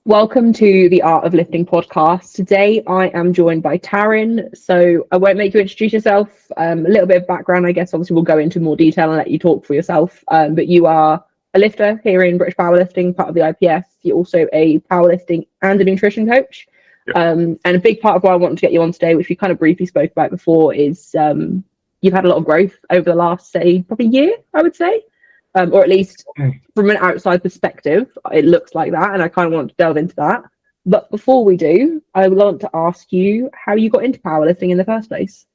Welcome to the Art of Lifting podcast. Today I am joined by Tarrin. So I won't make you introduce yourself. A little bit of background, I guess. Obviously, we'll go into more detail and let you talk for yourself. But you are a lifter here in British Powerlifting, part of the IPF. You're also a powerlifting and a nutrition coach. Yep. And a big part of why I wanted to get you on today, which we kind of briefly spoke about before, is you've had a lot of growth over the last, say, probably year, I would say. Or at least from an outside perspective, it looks like that, and I kind of want to delve into that. But before we do, I would like to ask you how you got into powerlifting in the first place.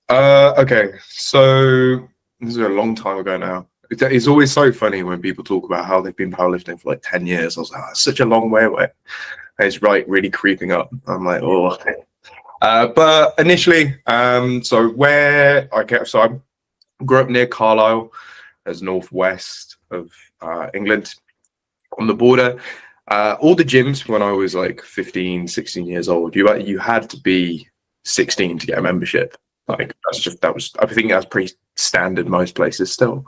Okay, so this is a long time ago now. It's always so funny when people talk about how they've been powerlifting for like 10 years. I was like, that's such a long way away. And it's really creeping up. I'm like, oh. But initially, so I grew up near Carlisle, as northwest of England, on the border. All the gyms when I was like 15, 16 years old, you had to be 16 to get a membership. Like I think that's pretty standard most places still.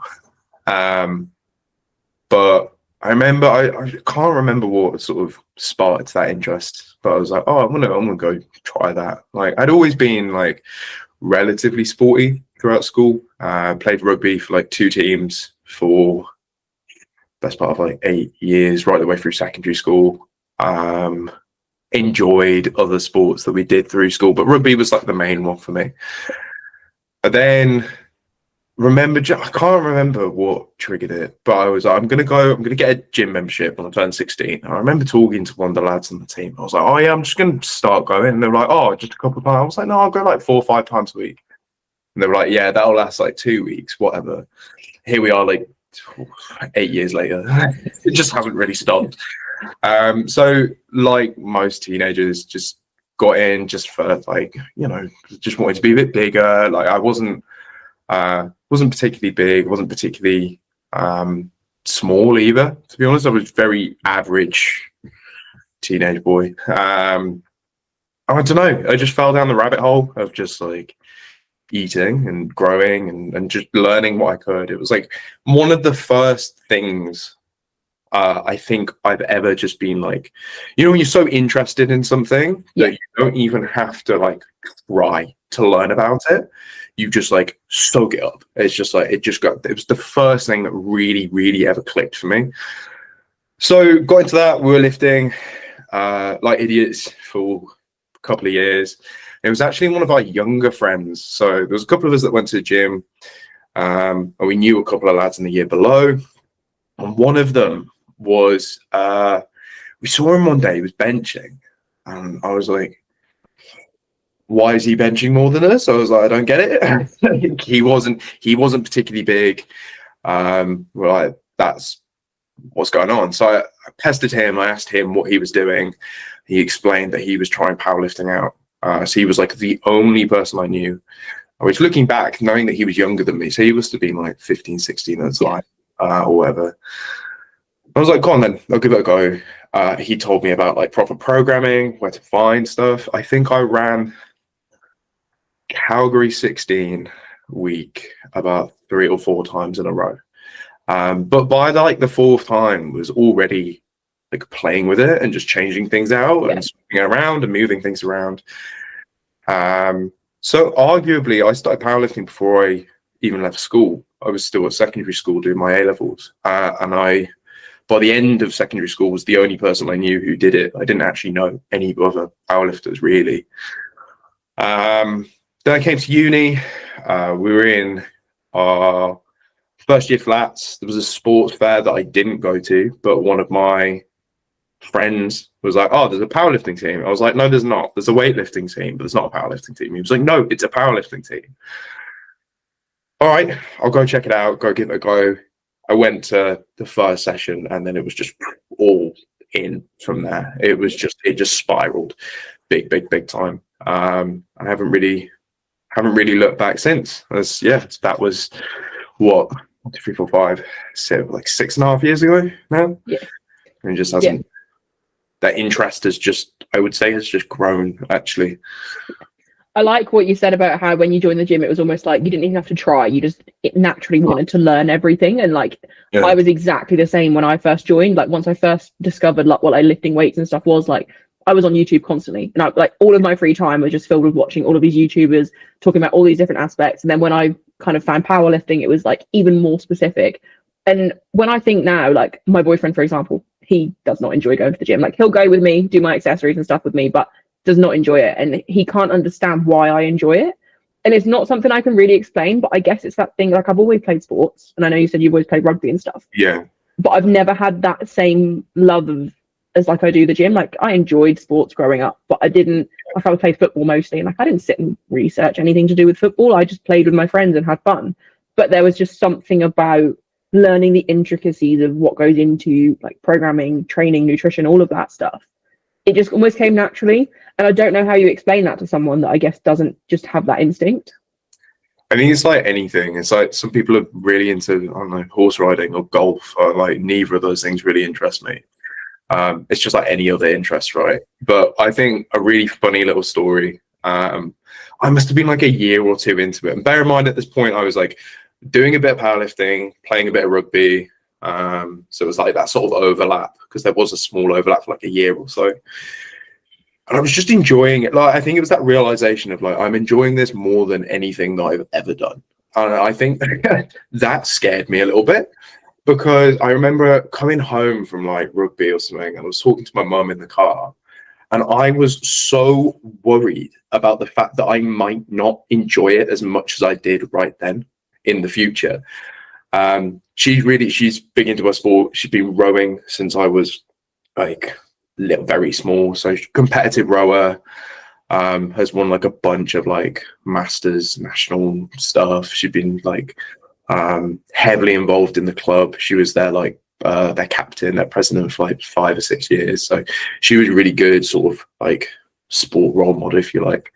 But I remember I can't remember what sort of sparked that interest, but I was like, oh, I'm gonna go try that. Like I'd always been like relatively sporty throughout school. Played rugby for like 2 teams for best part of like 8 years, right the way through secondary school. Enjoyed other sports that we did through school, but rugby was like the main one for me. But then I can't remember what triggered it, but I was like, I'm gonna get a gym membership when I turn 16. And I remember talking to one of the lads on the team. I was like, oh yeah, I'm just gonna start going. And they were like, oh, just a couple of times. I was like, no, I'll go like 4 or 5 times a week. And they were like, yeah, that'll last like 2 weeks, whatever. Here we are like 8 years later. It just hasn't really stopped. So like most teenagers, just got in just for like, just wanted to be a bit bigger. Like I wasn't particularly big, wasn't particularly small either, to be honest. I was very average teenage boy. I don't know. I just fell down the rabbit hole of just like eating and growing and just learning what I could. It was like one of the first things I think I've ever just been like, when you're so interested in something that you don't even have to like try to learn about it. You just like soak it up. It's just like, it was the first thing that really, really ever clicked for me. So got into that. We were lifting like idiots for a couple of years. It was actually one of our younger friends. So there was a couple of us that went to the gym, and we knew a couple of lads in the year below. And one of them was, we saw him one day, he was benching. And I was like, why is he benching more than us? I was like, I don't get it. He wasn't particularly big. We're like, that's what's going on. So I pestered him. I asked him what he was doing. He explained that he was trying powerlifting out. So he was like the only person I knew. Which looking back, knowing that he was younger than me, so he must have been like 15, 16 at the time, or whatever. I was like, go on then, I'll give it a go. He told me about like proper programming, where to find stuff. I think I ran Calgary 16 week about 3 or 4 times in a row. But by like the 4th time was already like playing with it and just changing things out and swinging around and moving things around. So arguably I started powerlifting before I even left school. I was still at secondary school doing my A-levels. And I, by the end of secondary school, was the only person I knew who did it. I didn't actually know any other powerlifters really. Then I came to uni. We were in our first year flats. There was a sports fair that I didn't go to, but one of my friends was like, oh, there's a powerlifting team. I was like, no, there's not. There's a weightlifting team, but there's not a powerlifting team. He was like, no, it's a powerlifting team. All right, I'll go check it out, go give it a go. I went to the first session and then it was just all in from there. It just spiraled big time. I haven't really looked back since. That was what, 1, 2, 3, 4, 5, so like 6.5 years ago now. Yeah. And it just hasn't, that interest has just, I would say, has just grown actually. I like what you said about how when you joined the gym, it was almost like you didn't even have to try. You just it naturally wanted to learn everything. And like Yeah. I was exactly the same when I first joined. Like once I first discovered like what like lifting weights and stuff was, like I was on YouTube constantly, and I like all of my free time was just filled with watching all of these YouTubers talking about all these different aspects. And then when I kind of found powerlifting, it was like even more specific. And when I think now, like my boyfriend, for example, he does not enjoy going to the gym. Like he'll go with me, do my accessories and stuff with me, but does not enjoy it, and he can't understand why I enjoy it. And it's not something I can really explain, but I guess it's that thing, like I've always played sports, and I know you said you've always played rugby and stuff. Yeah. But I've never had that same love of as like I do the gym. Like I enjoyed sports growing up, but I didn't like I would play football mostly, and like I didn't sit and research anything to do with football. I just played with my friends and had fun. But there was just something about learning the intricacies of what goes into like programming, training, nutrition, all of that stuff. It just almost came naturally. And I don't know how you explain that to someone that I guess doesn't just have that instinct. I think it's like anything. It's like some people are really into, I don't know, horse riding or golf, or like neither of those things really interest me. It's just like any other interest, right? But I think a really funny little story. I must have been like a year or two into it. And bear in mind at this point, I was like doing a bit of powerlifting, playing a bit of rugby. So it was like that sort of overlap, because there was a small overlap for like a year or so. And I was just enjoying it. Like I think it was that realization of like, I'm enjoying this more than anything that I've ever done. And I think that scared me a little bit, because I remember coming home from like rugby or something, and I was talking to my mum in the car, and I was so worried about the fact that I might not enjoy it as much as I did right then in the future. She's big into her sport. She's been rowing since I was like very small, so competitive rower. Has won like a bunch of like masters, national stuff. She'd been like heavily involved in the club. She was their like their captain, their president for like 5 or 6 years. So she was really good, sort of like sport role model, if you like.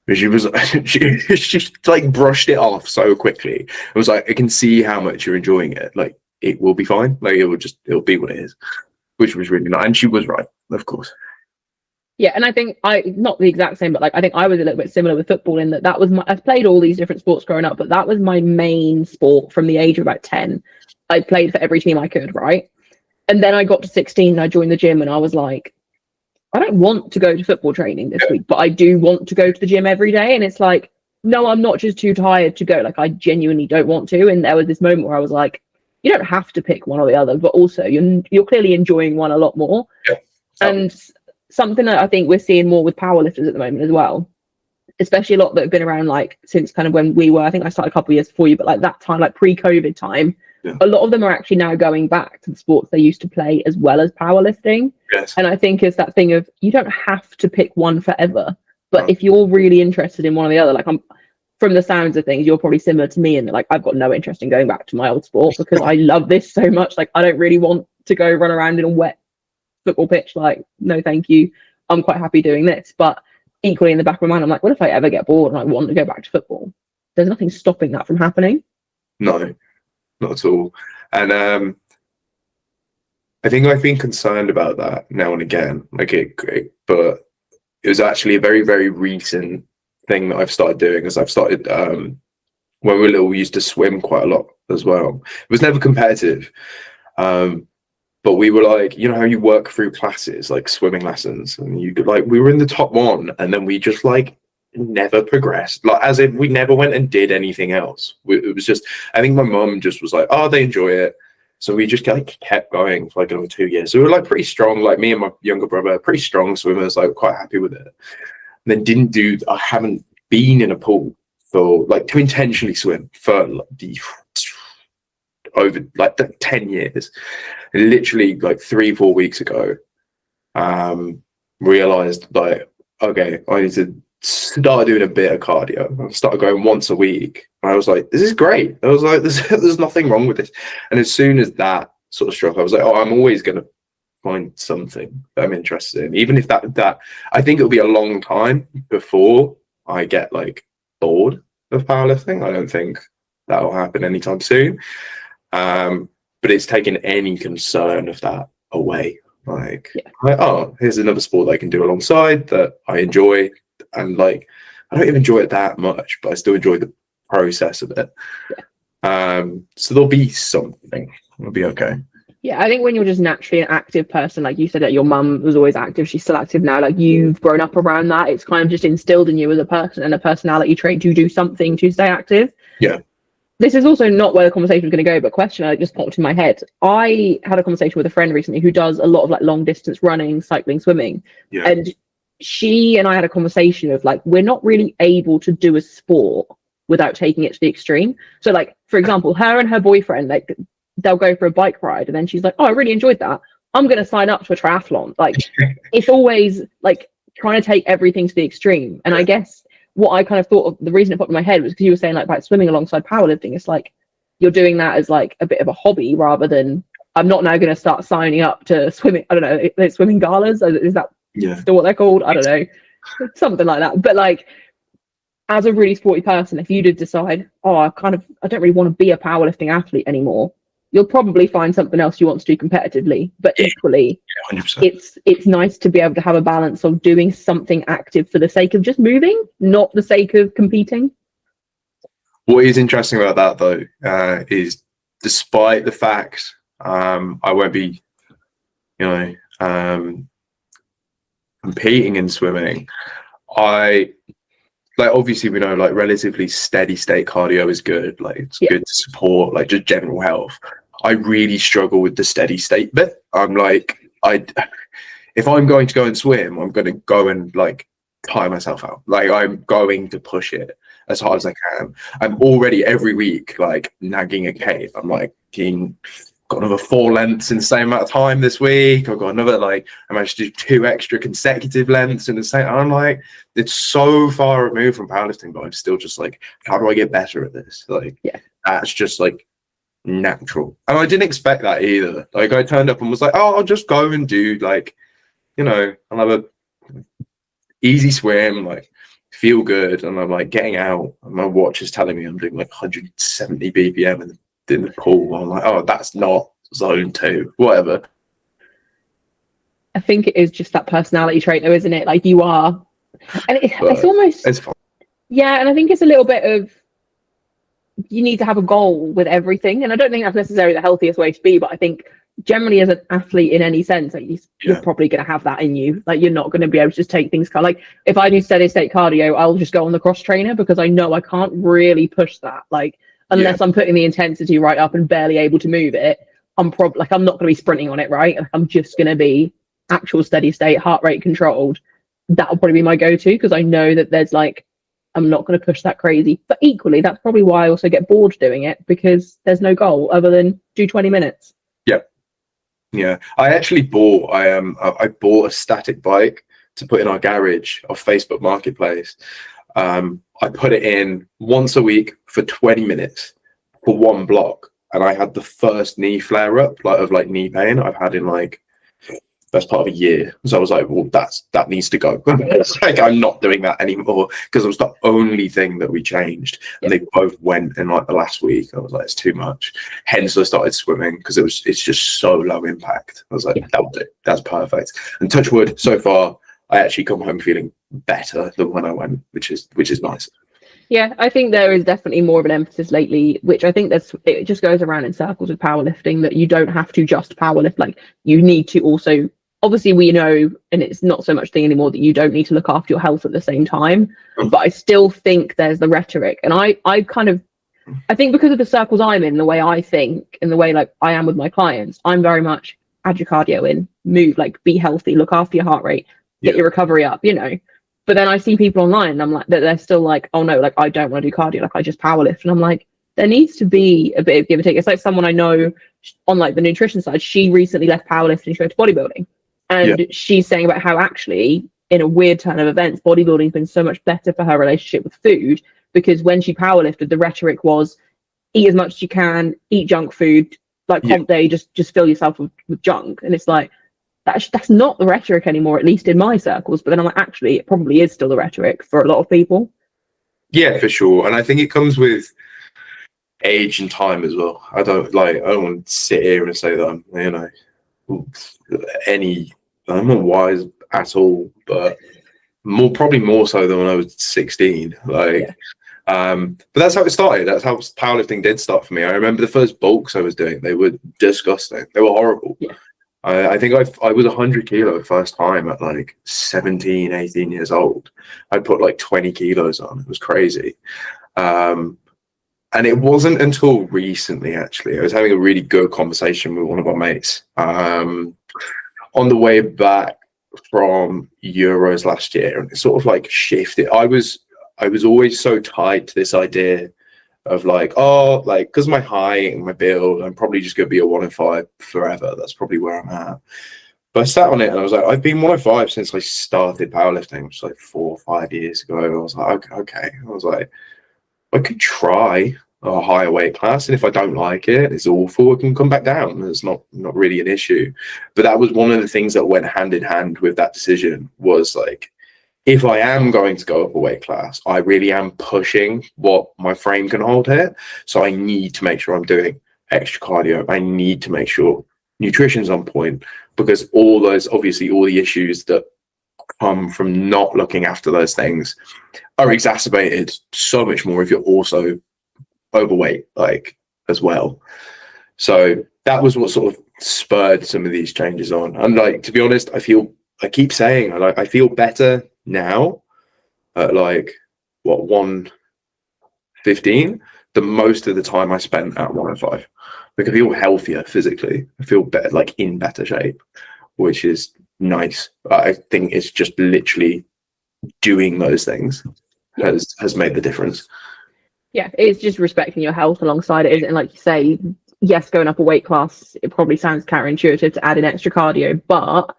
But she was she like brushed it off so quickly. It was like, I can see how much you're enjoying it. Like it will be fine. Like it'll be what it is, which was really nice. And she was right, of course. Yeah, and I think not the exact same, but like I think I was a little bit similar with football in that was my, I've played all these different sports growing up, but that was my main sport from the age of about 10. I played for every team I could, right? And then I got to 16 and I joined the gym, and I was like, I don't want to go to football training this week, but I do want to go to the gym every day. And it's like, no, I'm not just too tired to go. Like I genuinely don't want to. And there was this moment where I was like, you don't have to pick one or the other, but also you're clearly enjoying one a lot more. Yeah. And something that I think we're seeing more with powerlifters at the moment as well, especially a lot that have been around like since kind of when we were, I think I started a couple of years before you, but like that time, like pre-COVID time, a lot of them are actually now going back to the sports they used to play as well as powerlifting. Yes. And I think it's that thing of you don't have to pick one forever, but if you're really interested in one or the other, like I'm from the sounds of things, you're probably similar to me in that like I've got no interest in going back to my old sport because I love this so much. Like I don't really want to go run around in a wet football pitch. Like no thank you, I'm quite happy doing this. But equally in the back of my mind, I'm like, what if I ever get bored and I want to go back to football? There's nothing stopping that from happening. No, not at all. And I think I've been concerned about that now and again, like but it was actually a very, very recent thing that I've started doing. As I've started when we were little, we used to swim quite a lot as well. It was never competitive, but we were like, you know how you work through classes, like swimming lessons, and you could like, we were in the top one, and then we just like never progressed, like as if we never went and did anything else. It was just, I think my mum just was like, oh, they enjoy it, so we just like kept going for like another 2 years. So we were like pretty strong, like me and my younger brother, pretty strong swimmers, like quite happy with it. And then I haven't been in a pool for like to intentionally swim for like over like 10 years. And literally like 3-4 weeks ago, realized like, okay, I need to start doing a bit of cardio. I started going once a week. And I was like, this is great. I was like, there's nothing wrong with this. And as soon as that sort of struck, I was like, oh, I'm always going to find something that I'm interested in. Even if that I think it'll be a long time before I get like bored of powerlifting. I don't think that'll happen anytime soon. But it's taken any concern of that away. Like, oh, here's another sport that I can do alongside that I enjoy, and like I don't even enjoy it that much, but I still enjoy the process of it. So there'll be something. It'll be okay. Yeah, I think when you're just naturally an active person, like you said that your mum was always active, she's still active now, like you've grown up around that, it's kind of just instilled in you as a person and a personality trait to do something to stay active. Yeah. This is also not where the conversation was going to go, but question I just popped in my head. I had a conversation with a friend recently who does a lot of like long distance running, cycling, swimming. Yeah. And she and I had a conversation of like, we're not really able to do a sport without taking it to the extreme. So like, for example, her and her boyfriend, like they'll go for a bike ride and then she's like, oh, I really enjoyed that. I'm going to sign up to a triathlon. Like it's always like trying to take everything to the extreme. And I guess what I kind of thought of, the reason it popped in my head was because you were saying like about swimming alongside powerlifting. It's like you're doing that as like a bit of a hobby rather than I'm not now going to start signing up to swimming. I don't know, swimming galas. Is that still what they're called? I don't know, something like that. But like as a really sporty person, if you did decide, oh, I don't really want to be a powerlifting athlete anymore, you'll probably find something else you want to do competitively. But equally, 100%. It's nice to be able to have a balance of doing something active for the sake of just moving, not the sake of competing. What is interesting about that though, is despite the fact I won't be, competing in swimming, obviously we know like relatively steady state cardio is good, like it's good to support like just general health. I really struggle with the steady state bit. I'm like, if I'm going to go and swim, I'm going to go and like tire myself out. Like I'm going to push it as hard as I can. I'm already every week like nagging a Kate. I'm like, got another 4 lengths in the same amount of time this week. I've got another I managed to do 2 extra consecutive lengths in the same. I'm like, it's so far removed from powerlifting, but I'm still just like, how do I get better at this? That's just like natural. And I didn't expect that either. Like I turned up and was like, oh, I'll just go and do I'll have a easy swim, like feel good, and I'm like getting out and my watch is telling me I'm doing like 170 BPM in the pool. I'm like, oh, that's not zone 2, whatever. I think it is just that personality trait though, isn't it? Like you are, and it's almost, it's fun. Yeah, and I think it's a little bit of, you need to have a goal with everything, and I don't think that's necessarily the healthiest way to be, but I think generally as an athlete in any sense, like you're probably going to have that in you. Like you're not going to be able to just take things like if I do steady state cardio, I'll just go on the cross trainer because I know I can't really push that, like unless I'm putting the intensity right up and barely able to move it. I'm probably like, I'm not going to be sprinting on it, right? I'm just going to be actual steady state, heart rate controlled. That'll probably be my go-to because I know that there's like, I'm not going to push that crazy. But equally, that's probably why I also get bored doing it, because there's no goal other than do 20 minutes. Yeah, I actually bought I bought a static bike to put in our garage off Facebook Marketplace. I put it in once a week for 20 minutes for 1 block, and I had the first knee flare up of knee pain I've had in best part of a year. So I was like, well, that needs to go. Like I'm not doing that anymore because it was the only thing that we changed, and they both went in the last week. I was like, it's too much. Hence I started swimming because it's just so low impact. I was like, that'll do. That's perfect. And touch wood, so far I actually come home feeling better than when I went, which is nice. Yeah, I think there is definitely more of an emphasis lately, which I think it just goes around in circles with powerlifting, that you don't have to just powerlift. Like you need to also, obviously we know, and it's not so much thing anymore, that you don't need to look after your health at the same time. But I still think there's the rhetoric. And I think because of the circles I'm in, the way I think and the way I am with my clients, I'm very much add your cardio in, move, be healthy, look after your heart rate, get your recovery up, But then I see people online and I'm like, that they're still like, oh no, I don't want to do cardio, I just power lift. And I'm like, there needs to be a bit of give and take. It's like someone I know on the nutrition side, she recently left powerlifting and she went to bodybuilding. And she's saying about how actually, in a weird turn of events, bodybuilding has been so much better for her relationship with food, because when she powerlifted, the rhetoric was eat as much as you can, eat junk food, comp day, just fill yourself with junk. And it's like, that's not the rhetoric anymore, at least in my circles. But then I'm like, actually, it probably is still the rhetoric for a lot of people. Yeah, for sure. And I think it comes with age and time as well. I don't want to sit here and say that I'm not wise at all, but probably more so than when I was 16. Like, but that's how it started. That's how powerlifting did start for me. I remember the first bulks I was doing; they were disgusting. They were horrible. Yeah. I think I was 100 kilo first time at like 17, 18 years old. I put like 20 kilos on. It was crazy. And it wasn't until recently, actually, I was having a really good conversation with one of our mates on the way back from Euros last year, and it sort of like shifted. I was always so tied to this idea of like, oh, like, because my height and my build, I'm probably just going to be a 105 forever. That's probably where I'm at. But I sat on it and I was like, I've been 105 since I started powerlifting, which was like 4 or 5 years ago. I was like, okay. I was like, I could try a higher weight class, and if I don't like it, it's awful, I can come back down. It's not really an issue. But that was one of the things that went hand in hand with that decision, was like, if I am going to go up a weight class, I really am pushing what my frame can hold here. So I need to make sure I'm doing extra cardio. I need to make sure nutrition's on point, because all the issues that come from not looking after those things are exacerbated so much more if you're also overweight, like, as well. So that was what sort of spurred some of these changes on. And like, to be honest, I keep saying, I feel better now at like 115 than most of the time I spent at 105. Like, I feel healthier physically. I feel better, like in better shape, which is nice. I think it's just literally doing those things has made the difference. Yeah, it's just respecting your health alongside it, isn't it? Like you say, yes, going up a weight class, it probably sounds counterintuitive to add in extra cardio, but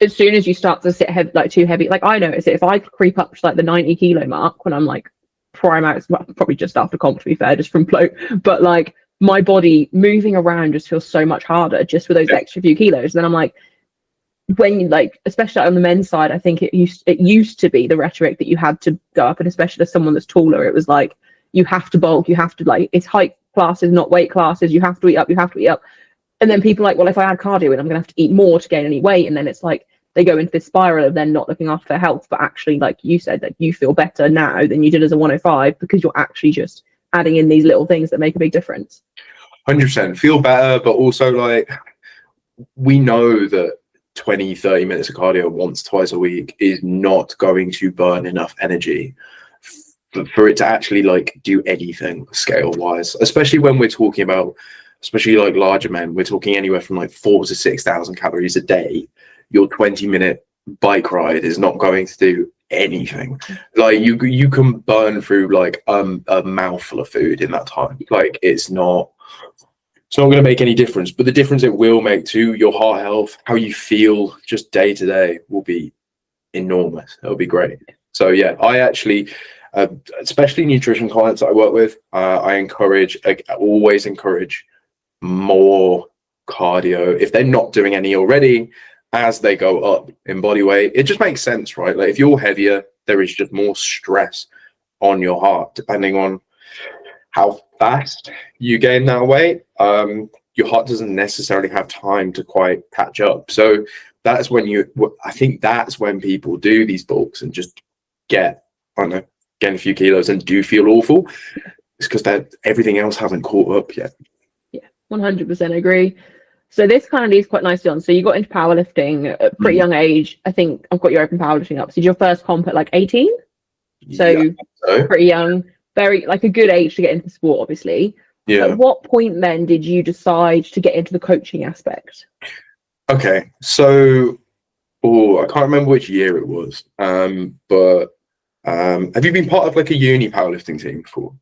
as soon as you start to sit too heavy, like I notice it, if I creep up to like the 90 kilo mark when I'm like prime out, well, probably just after comp, to be fair, just from float, but like my body moving around just feels so much harder just with those extra few kilos. And then I'm like, when you like, especially on the men's side, I think it used to be the rhetoric that you had to go up, and especially as someone that's taller, it was like, you have to bulk, you have to, like, it's height classes, not weight classes, you have to eat up. And then people are like, well, if I add cardio in, I'm gonna have to eat more to gain any weight. And then it's like they go into this spiral of then not looking after their health. But actually, like you said, that you feel better now than you did as a 105 because you're actually just adding in these little things that make a big difference. 100% feel better, but also like, we know that 20-30 minutes of cardio once, twice a week is not going to burn enough energy for it to actually like do anything scale wise, especially when we're talking about, especially like larger men, we're talking anywhere from like 4,000 to 6,000 calories a day. Your 20-minute bike ride is not going to do anything. Like you can burn through like a mouthful of food in that time. Like it's not going to make any difference, but the difference it will make to your heart health, how you feel just day to day, will be enormous. It'll be great. So yeah, I actually especially nutrition clients that I work with, I always encourage more cardio if they're not doing any already as they go up in body weight. It just makes sense, right? Like if you're heavier, there is just more stress on your heart depending on how fast you gain that weight. Your heart doesn't necessarily have time to quite catch up. So that's when I think that's when people do these bulks and just get a few kilos and do feel awful. It's because everything else hasn't caught up yet. Yeah, 100% agree. So this kind of leads quite nicely on. So you got into powerlifting at a pretty young age. I think I've got your open powerlifting up. So did your first comp at like 18? So pretty young, very like a good age to get into the sport, obviously. Yeah. At what point then did you decide to get into the coaching aspect? Okay, so I can't remember which year it was, but have you been part of like a uni powerlifting team before?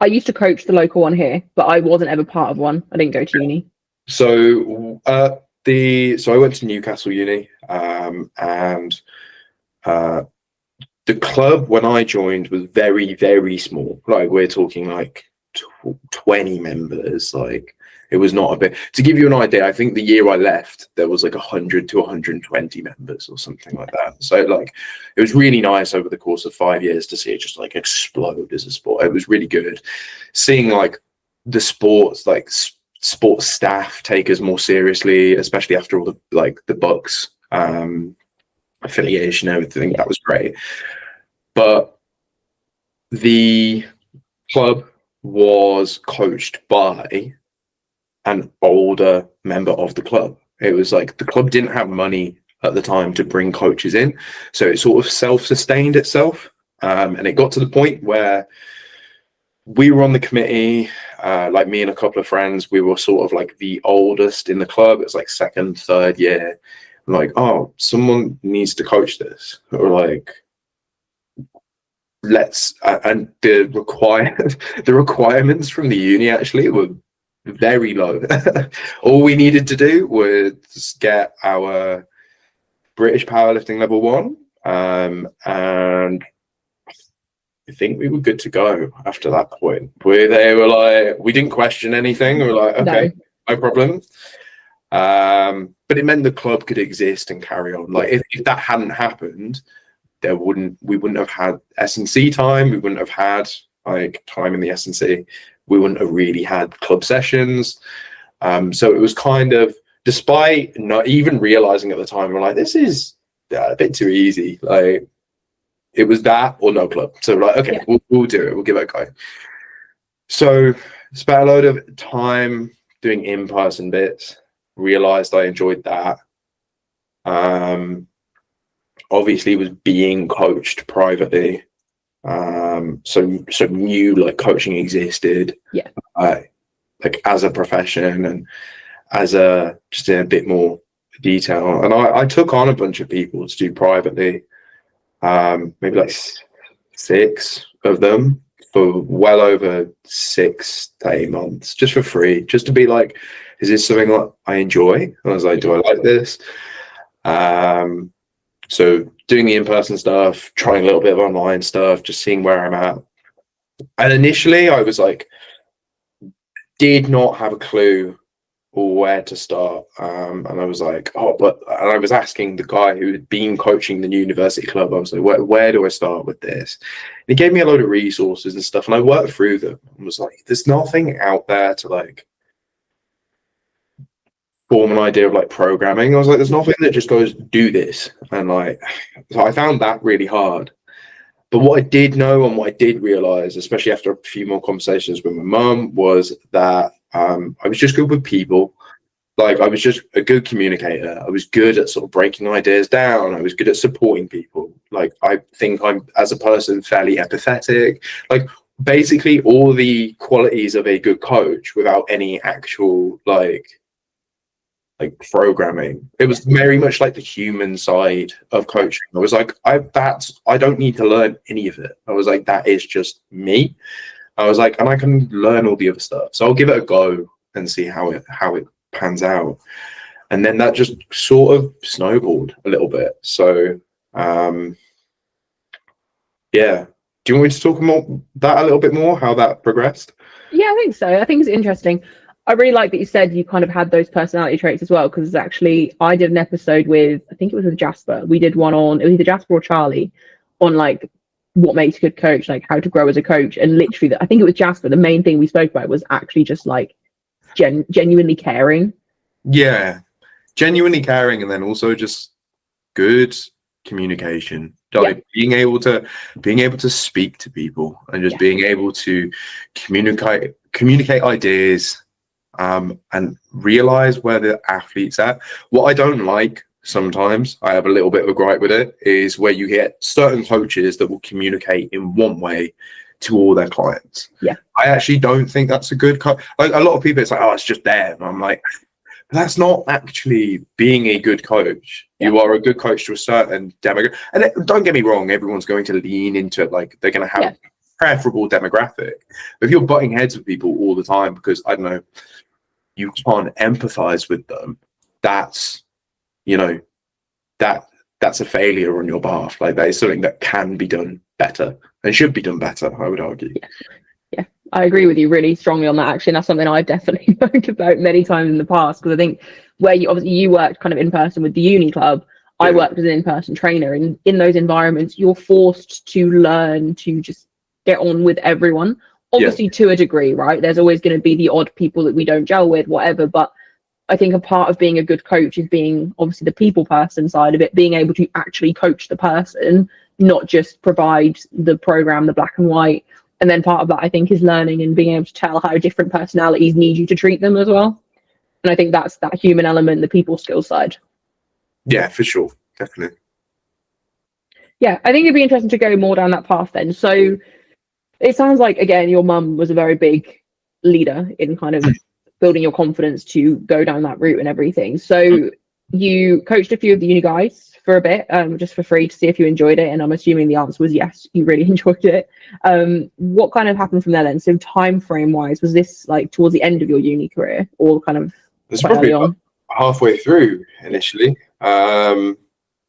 I used to coach the local one here, but I wasn't ever part of one. I didn't go to uni. So so I went to Newcastle Uni, and the club when I joined was very, very small. Like we're talking like 20 members. Like it was not a bit. To give you an idea, I think the year I left, there was like 100 to 120 members or something like that. So like it was really nice over the course of 5 years to see it just like explode as a sport. It was really good seeing like the sports, like sports staff take us more seriously, especially after all the like the Bucks affiliation, everything. That was great. But the club was coached by an older member of the club. It was like the club didn't have money at the time to bring coaches in, so it sort of self-sustained itself. And it got to the point where we were on the committee, like me and a couple of friends, we were sort of like the oldest in the club. It was like second, third year. I'm like, oh, someone needs to coach this. Or like, let's, and the requirements from the uni actually were very low. All we needed to do was get our British Powerlifting level 1, and I think we were good to go after that point. They were like, we didn't question anything. We were like, okay, no problem. But it meant the club could exist and carry on. Like if that hadn't happened, we wouldn't have had S&C time. We wouldn't have had like time in the S&C. We wouldn't have really had club sessions. So it was kind of, despite not even realizing at the time, we're like, this is a bit too easy. Like it was that or no club. So like, okay, we'll do it. We'll give it a go. So spent a load of time doing in-person bits. Realized I enjoyed that. Obviously was being coached privately. So knew like coaching existed. Like as a profession and as just in a bit more detail. And I took on a bunch of people to do privately. Maybe like 6 of them for well over 6 to 8 months, just for free, just to be like, is this something that I enjoy? And I was like, do I like this? So doing the in-person stuff, trying a little bit of online stuff, just seeing where I'm at. And initially I was like, did not have a clue where to start. And I was like, and I was asking the guy who had been coaching the university club, I was like, where do I start with this? And he gave me a load of resources and stuff, and I worked through them and was like, there's nothing out there to like form an idea of like programming. I was like, there's nothing that just goes do this. And like, so I found that really hard. But what I did know and what I did realize, especially after a few more conversations with my mum, was that I was just good with people. Like I was just a good communicator. I was good at sort of breaking ideas down. I was good at supporting people. Like I think I'm, as a person, fairly empathetic. Like basically all the qualities of a good coach without any actual like programming. It was very much like the human side of coaching. I was like, I don't need to learn any of it. I was like, that is just me. I was like, and I can learn all the other stuff. So I'll give it a go and see how it pans out. And then that just sort of snowballed a little bit. So yeah. Do you want me to talk about that a little bit more, how that progressed? Yeah, I think so. I think it's interesting. I really like that you said you kind of had those personality traits as well, because actually I did an episode with, I think it was with Jasper. We did one on, it was either Jasper or Charlie, on like what makes a good coach, like how to grow as a coach. And literally, I think it was Jasper, the main thing we spoke about was actually just like genuinely caring. Yeah, genuinely caring, and then also just good communication. Like being able to speak to people and just being able to communicate ideas. And realize where the athlete's at. What I don't like sometimes, I have a little bit of a gripe with it, is where you get certain coaches that will communicate in one way to all their clients. Yeah, I actually don't think that's a good coach. Like a lot of people, it's like, oh, it's just them. I'm like, that's not actually being a good coach. Yeah. You are a good coach to a certain demographic. And don't get me wrong, everyone's going to lean into it, like they're going to have a preferable demographic. But if you're butting heads with people all the time because, I don't know, you can't empathize with them, that's, you know, that's a failure on your behalf. Like that is something that can be done better and should be done better, I would argue. Yeah, I agree with you really strongly on that. Actually, and that's something I've definitely spoken about many times in the past, because I think where you worked kind of in person with the uni club, I worked as an in-person trainer, and in those environments you're forced to learn to just get on with everyone. Obviously to a degree, right? There's always going to be the odd people that we don't gel with, whatever, but I think a part of being a good coach is being obviously the people person side of it, being able to actually coach the person, not just provide the program, the black and white. And then part of that, I think, is learning and being able to tell how different personalities need you to treat them as well. And I think that's that human element, the people skills side. Yeah, for sure. Definitely. Yeah, I think it'd be interesting to go more down that path then. So it sounds like, again, your mum was a very big leader in kind of building your confidence to go down that route and everything. So you coached a few of the uni guys for a bit, just for free to see if you enjoyed it. And I'm assuming the answer was yes, you really enjoyed it. What kind of happened from there then? So time frame wise, was this like towards the end of your uni career or kind of It's quite probably early on? halfway through initially. I'm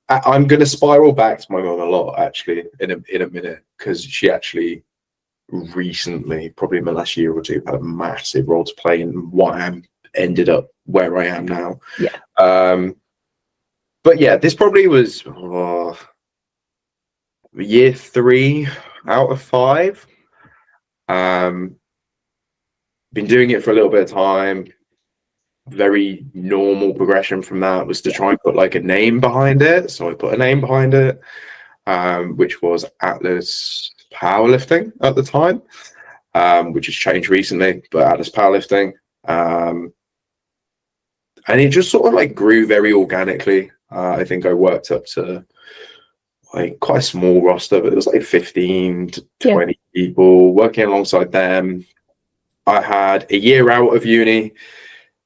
going to spiral back to my mum a lot actually in a minute, because she actually recently, probably in the last year or two, had a massive role to play in why I ended up where I am now. Yeah. But yeah, this probably was year 3 out of 5. Been doing it for a little bit of time. Very normal progression from that was to try and put like a name behind it. So I put a name behind it, which was Atlas Powerlifting at the time, which has changed recently, but Atlas Powerlifting. And it just sort of like grew very organically. I think I worked up to like quite a small roster, but it was like 15 to 20 people working alongside them. I had a year out of uni.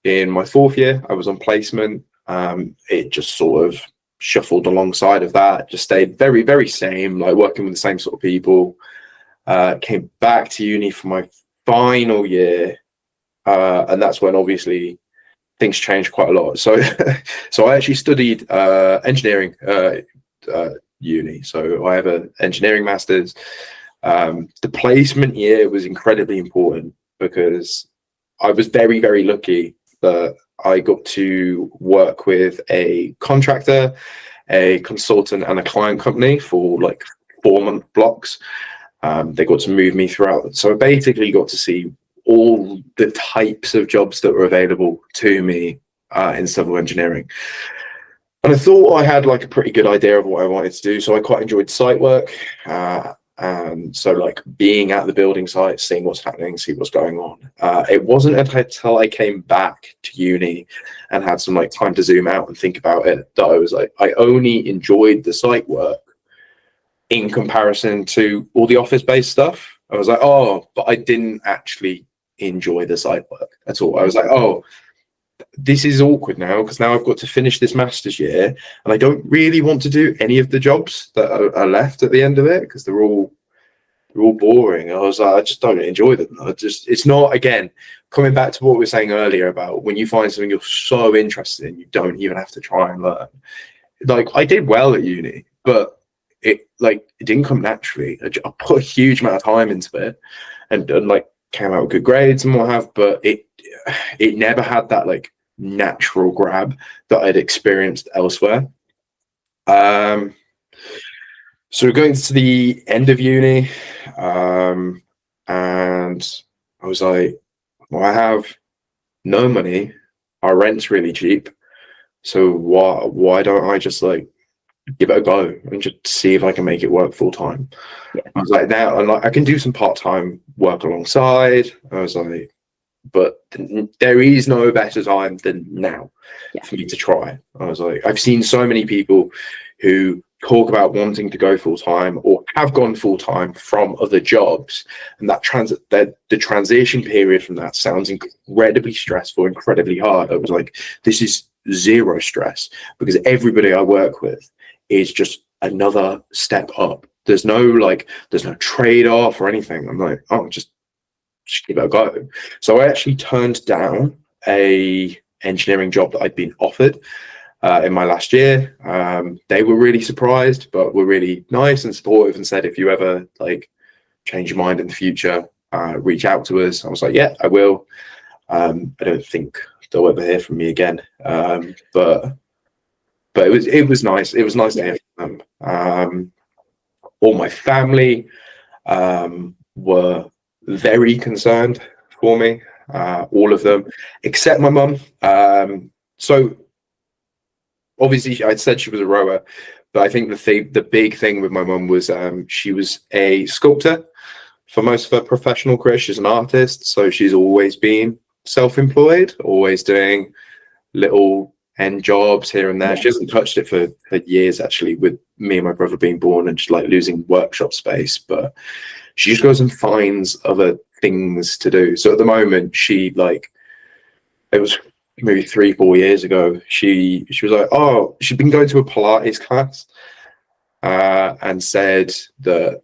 In my 4th year, I was on placement. It just sort of shuffled alongside of that, just stayed very, very same, like working with the same sort of people. Came back to uni for my final year, and that's when obviously things changed quite a lot. So I actually studied engineering uni. So I have an engineering master's. The placement year was incredibly important because I was very, very lucky that I got to work with a contractor, a consultant, and a client company for like 4-month blocks. They got to move me throughout. So I basically got to see all the types of jobs that were available to me in civil engineering. And I thought I had like a pretty good idea of what I wanted to do. So I quite enjoyed site work. And so like being at the building site, seeing what's happening, see what's going on. It wasn't until I came back to uni and had some like time to zoom out and think about it that I was like, I only enjoyed the site work in comparison to all the office-based stuff. I was like, oh, but I didn't actually enjoy the site work at all. I was like, oh, this is awkward now because now I've got to finish this master's year and I don't really want to do any of the jobs that are left at the end of it because they're all boring. I was like, I just don't enjoy them. It's not, again, coming back to what we were saying earlier about when you find something you're so interested in, you don't even have to try and learn. Like I did well at uni, but it didn't come naturally. I put a huge amount of time into it and like came out with good grades and what have, but it never had that like natural grab that I'd experienced elsewhere. So we're going to the end of uni, and I was like, well, I have no money, our rent's really cheap, so why don't I just like give it a go and just see if I can make it work full time. I was like, now and like I can do some part-time work alongside. I was like, but there is no better time than now for me to try. I was like, I've seen so many people who talk about wanting to go full-time or have gone full-time from other jobs, and that the transition period from that sounds incredibly stressful, incredibly hard. I was like, this is zero stress because everybody I work with is just another step up. There's no trade-off or anything. I'm like, oh, just give it a go. So I actually turned down a engineering job that I'd been offered in my last year. They were really surprised, but were really nice and supportive and said, if you ever like change your mind in the future, reach out to us. I was like, yeah, I will. I don't think they'll ever hear from me again. But it was nice. It was nice to hear from them. All my family were very concerned for me. all of them, except my mum. So obviously I said she was a rower, but I think the big thing with my mum was she was a sculptor for most of her professional career. She's an artist, so she's always been self-employed, always doing little end jobs here and there. She hasn't touched it for years, actually, with me and my brother being born and just like losing workshop space, but she just goes and finds other things to do. So at the moment, she like, it was maybe 3-4 years ago, she was like, oh, she'd been going to a Pilates class and said that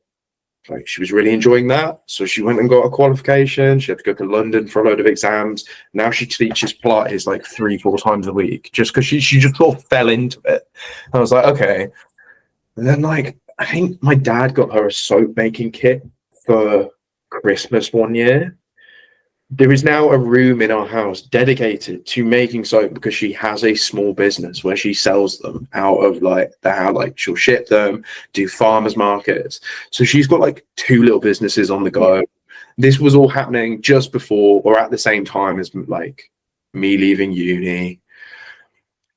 like she was really enjoying that. So she went and got a qualification. She had to go to London for a load of exams. Now she teaches Pilates like 3-4 times a week just because she just sort of fell into it. And I was like, okay. And then like, I think my dad got her a soap making kit for Christmas one year. There is now a room in our house dedicated to making soap because she has a small business where she sells them out of like the house. Like she'll ship them, do farmers markets. So she's got like 2 little businesses on the go. This was all happening just before or at the same time as like me leaving uni.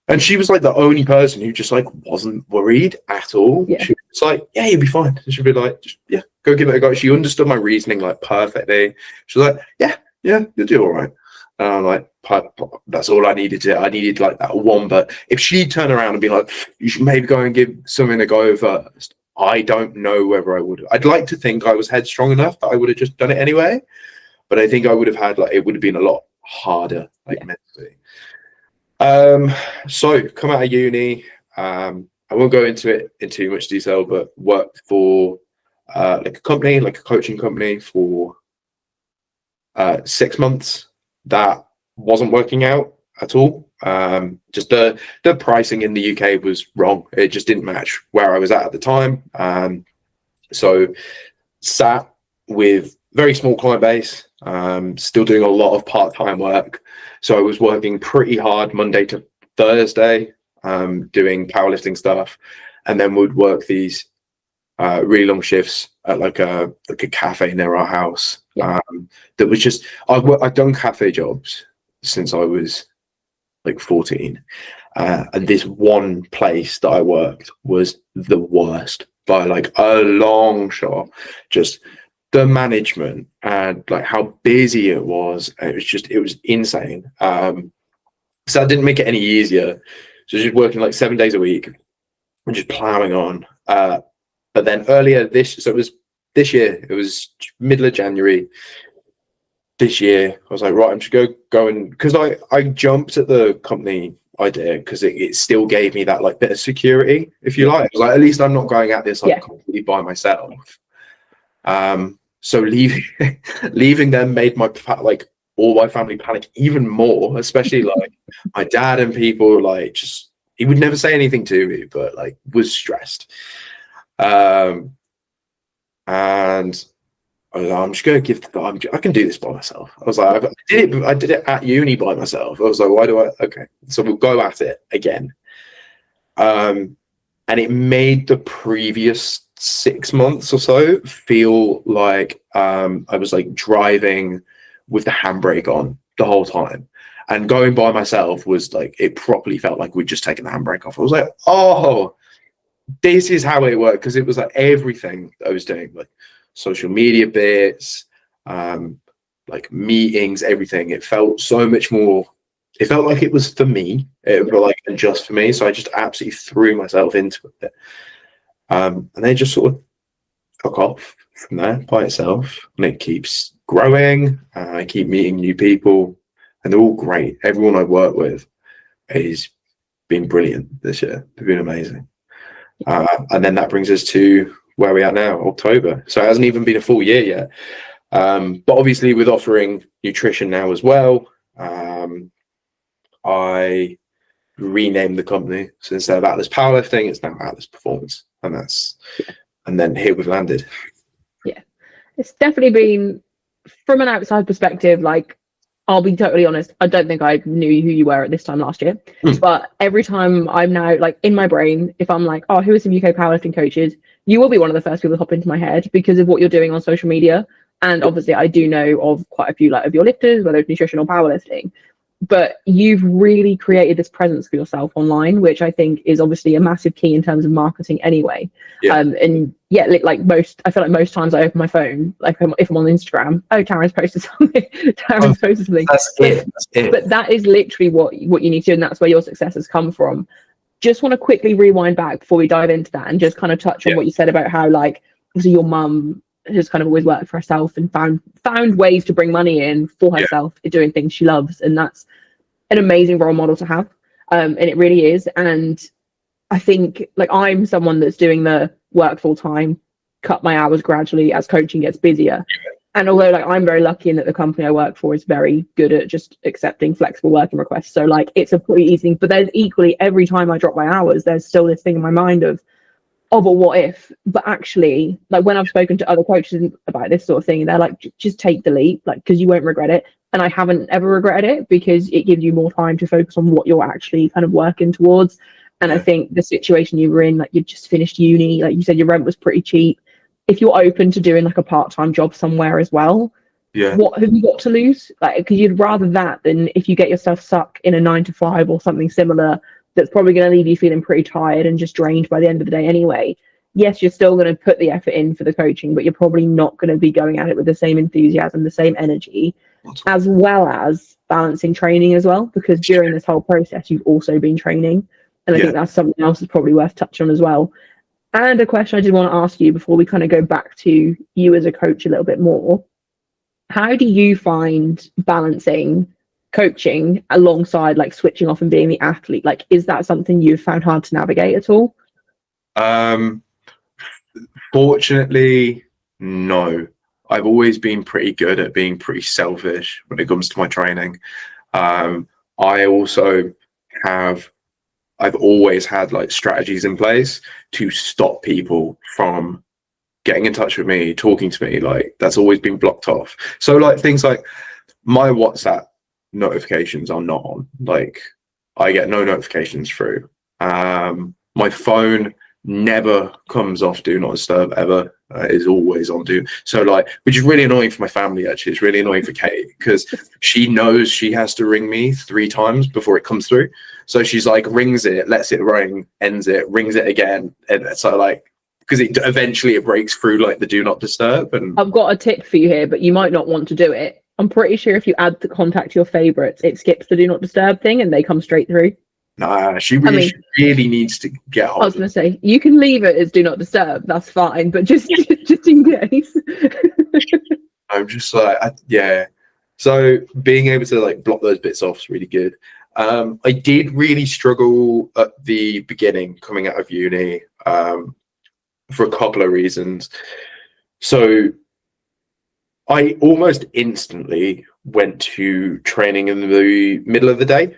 And she was like the only person who just like wasn't worried at all. Yeah. She was like, yeah, you'll be fine. She'd be like, yeah, go give it a go. She understood my reasoning like perfectly. She was like, yeah, you'll do all right. And I'm like, that's all I needed to. I needed like that one. But if she'd turn around and be like, you should maybe go and give something a go first, I don't know whether I would. I'd like to think I was headstrong enough that I would have just done it anyway. But I think I would have had like, it would have been a lot harder, like mentally. So come out of uni, I won't go into it in too much detail, but worked for like a company, like a coaching company for 6 months. That wasn't working out at all. Just the pricing in the UK was wrong. It just didn't match where I was at the time. So sat with very small client base, still doing a lot of part-time work. So I was working pretty hard Monday to Thursday, doing powerlifting stuff, and then would work these really long shifts at like a cafe near our house. That was just, I've done cafe jobs since I was like 14, and this one place that I worked was the worst by like a long shot. Just the management and like how busy it was, it was insane. So that didn't make it any easier. So just working like 7 days a week and just plowing on. But then earlier so it was this year, it was middle of January this year. I was like, right, I'm just going because I jumped at the company idea because it still gave me that like bit of security, if you like. I was like, at least I'm not going at this like completely by myself. So leaving them made my like all my family panic even more, especially like my dad and people. Like, just he would never say anything to me, but like was stressed. And I was like, I'm just going to I can do this by myself. I was like, I did it at uni by myself. I was like, why do I? Okay, so we'll go at it again. And it made the previous 6 months or so feel like I was like driving with the handbrake on the whole time, and going by myself was like, it properly felt like we'd just taken the handbrake off. I was like, oh, this is how it worked, because it was like everything I was doing, like social media bits, like meetings, everything. It felt so much more. It felt like it was for me. It felt like just for me. So I just absolutely threw myself into it. And then it just sort of took off from there by itself, and it keeps growing. I keep meeting new people, and they're all great. Everyone I work with has been brilliant this year. They've been amazing. And then that brings us to where we are now, October. So it hasn't even been a full year yet. But obviously with offering nutrition now as well, I renamed the company. So instead of Atlas Powerlifting, it's now Atlas Performance. And then here we've landed. Yeah, it's definitely been, from an outside perspective, like, I'll be totally honest, I don't think I knew who you were at this time last year. But every time I'm now, like, in my brain, if I'm like, oh, who are some UK powerlifting coaches, you will be one of the first people to hop into my head because of what you're doing on social media And obviously I do know of quite a few like of your lifters, whether it's nutrition or powerlifting, but you've really created this presence for yourself online, which I think is obviously a massive key in terms of marketing anyway. Yeah. And yeah, like I feel like most times I open my phone, like if I'm on Instagram, oh, Tarrin's posted something, Tarrin's posted something. That's it. But that is literally what you need to do, and that's where your success has come from. Just want to quickly rewind back before we dive into that and just kind of touch on what you said about how, like, obviously your mum has kind of always worked for herself and found ways to bring money in for herself, doing things she loves, and that's an amazing role model to have. And it really is. And I think, like, I'm someone that's doing the work full time, cut my hours gradually as coaching gets busier. And although, like, I'm very lucky in that the company I work for is very good at just accepting flexible working requests, so like it's a pretty easy thing. But there's equally, every time I drop my hours, there's still this thing in my mind of, oh, but what if? But actually, like, when I've spoken to other coaches about this sort of thing, they're like, just take the leap, like, because you won't regret it. And I haven't ever regretted it, because it gives you more time to focus on what you're actually kind of working towards. And I think the situation you were in, like, you just finished uni, like you said, your rent was pretty cheap. If you're open to doing like a part-time job somewhere as well, what have you got to lose? Like, because you'd rather that than if you get yourself stuck in a 9 to 5 or something similar that's probably going to leave you feeling pretty tired and just drained by the end of the day anyway. Yes, you're still going to put the effort in for the coaching, but you're probably not going to be going at it with the same enthusiasm, the same energy, as well as balancing training as well, because during this whole process you've also been training. And I think that's something else that's probably worth touching on as well. And a question I did want to ask you before we kind of go back to you as a coach a little bit more. How do you find balancing coaching alongside like switching off and being the athlete? Like, is that something you've found hard to navigate at all? Fortunately, no. I've always been pretty good at being pretty selfish when it comes to my training. I've always had like strategies in place to stop people from getting in touch with me, talking to me. Like, that's always been blocked off. So like things like my WhatsApp notifications are not on. Like, I get no notifications through. My phone never comes off do not disturb ever. Is always on do. So like, which is really annoying for my family. Actually, it's really annoying for Kate, because she knows she has to ring me 3 times before it comes through. So she's like, rings it, lets it ring, ends it, rings it again, and so like, because eventually it breaks through like the do not disturb. And I've got a tip for you here, but you might not want to do it. I'm pretty sure if you add the contact to your favorites, it skips the do not disturb thing and they come straight through. Nah, she really needs to get on. I was going to say, you can leave it as do not disturb, that's fine, but just in case. I'm just like, so being able to like block those bits off is really good. I did really struggle at the beginning coming out of uni for a couple of reasons. So I almost instantly went to training in the middle of the day.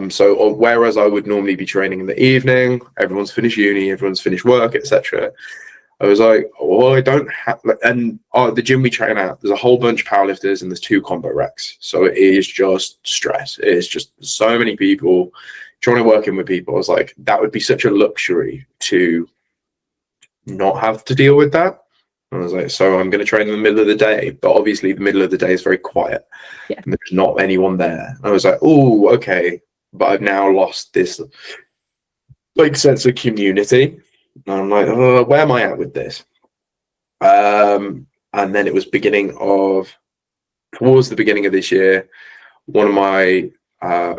So whereas I would normally be training in the evening, everyone's finished uni, everyone's finished work, etc. I was like, well, I don't have, and the gym we train at, there's a whole bunch of powerlifters and there's 2 combo racks. So it is just stress. It is just so many people trying to work in with people. I was like, that would be such a luxury to not have to deal with that. I was like, so I'm going to train in the middle of the day, but obviously the middle of the day is very quiet. Yeah. And there's not anyone there. I was like, oh, okay. But I've now lost this like sense of community. And I'm like, oh, where am I at with this? And then it was towards the beginning of this year, one of my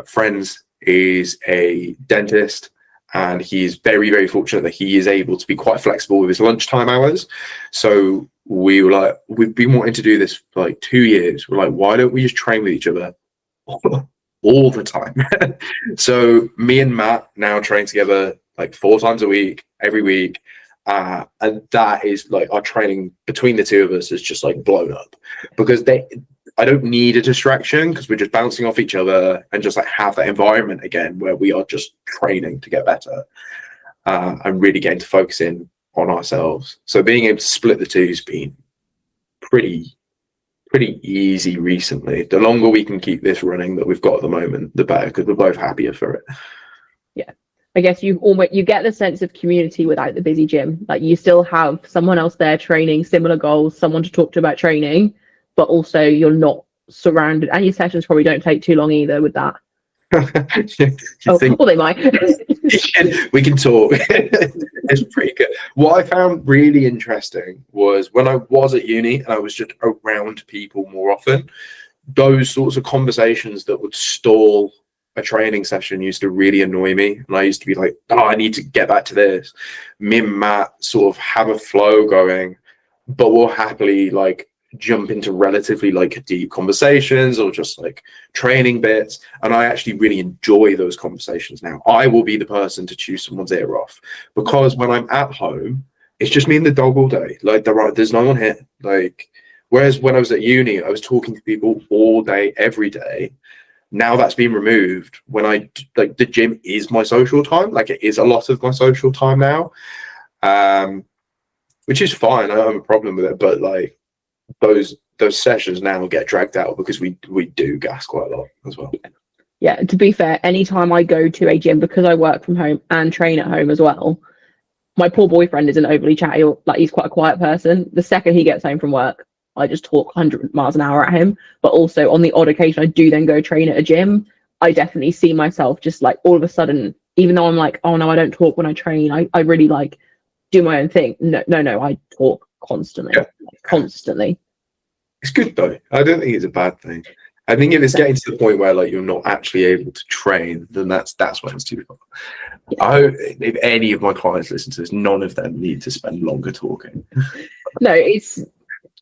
friends is a dentist. And he's very, very fortunate that he is able to be quite flexible with his lunchtime hours. So we were like, we've been wanting to do this for like 2 years. We're like, why don't we just train with each other all the time? So me and Matt now train together like 4 times a week, every week. And that is like, our training between the 2 of us is just like blown up, because I don't need a distraction, because we're just bouncing off each other and just like have that environment again where we are just training to get better and really getting to focus in on ourselves. So being able to split the 2 has been pretty easy recently. The longer we can keep this running that we've got at the moment, the better, because we're both happier for it. Yeah. I guess you get the sense of community without the busy gym. Like, you still have someone else there training similar goals, someone to talk to about training. but also you're not surrounded, and your sessions probably don't take too long either with that. Well, they might. We can talk. It's pretty good. What I found really interesting was when I was at uni and I was just around people more often, those sorts of conversations that would stall a training session used to really annoy me. And I used to be like, oh, I need to get back to this. Me and Matt sort of have a flow going, but we'll happily like jump into relatively like deep conversations or just like training bits, and I actually really enjoy those conversations now. I will be the person to chew someone's ear off, because when I'm at home it's just me and the dog all day. Like there's no one here. Like, whereas when I was at uni I was talking to people all day every day. Now that's been removed. When I like, the gym is my social time. Like, it is a lot of my social time now, which is fine. I don't have a problem with it, but like those sessions now get dragged out because we do gas quite a lot as well. Yeah, to be fair, anytime I go to a gym, because I work from home and train at home as well, my poor boyfriend isn't overly chatty, or like, he's quite a quiet person. The second he gets home from work, I just talk 100 miles an hour at him. But also on the odd occasion I do then go train at a gym, I definitely see myself just like all of a sudden, even though I'm like, oh no, I don't talk when I train, I really like do my own thing. No, I talk constantly. Yeah. Constantly. It's good though. I don't think it's a bad thing. I think if it's getting to the point where like you're not actually able to train, then that's when it's too far. Yeah. I hope if any of my clients listen to this, none of them need to spend longer talking. No, it's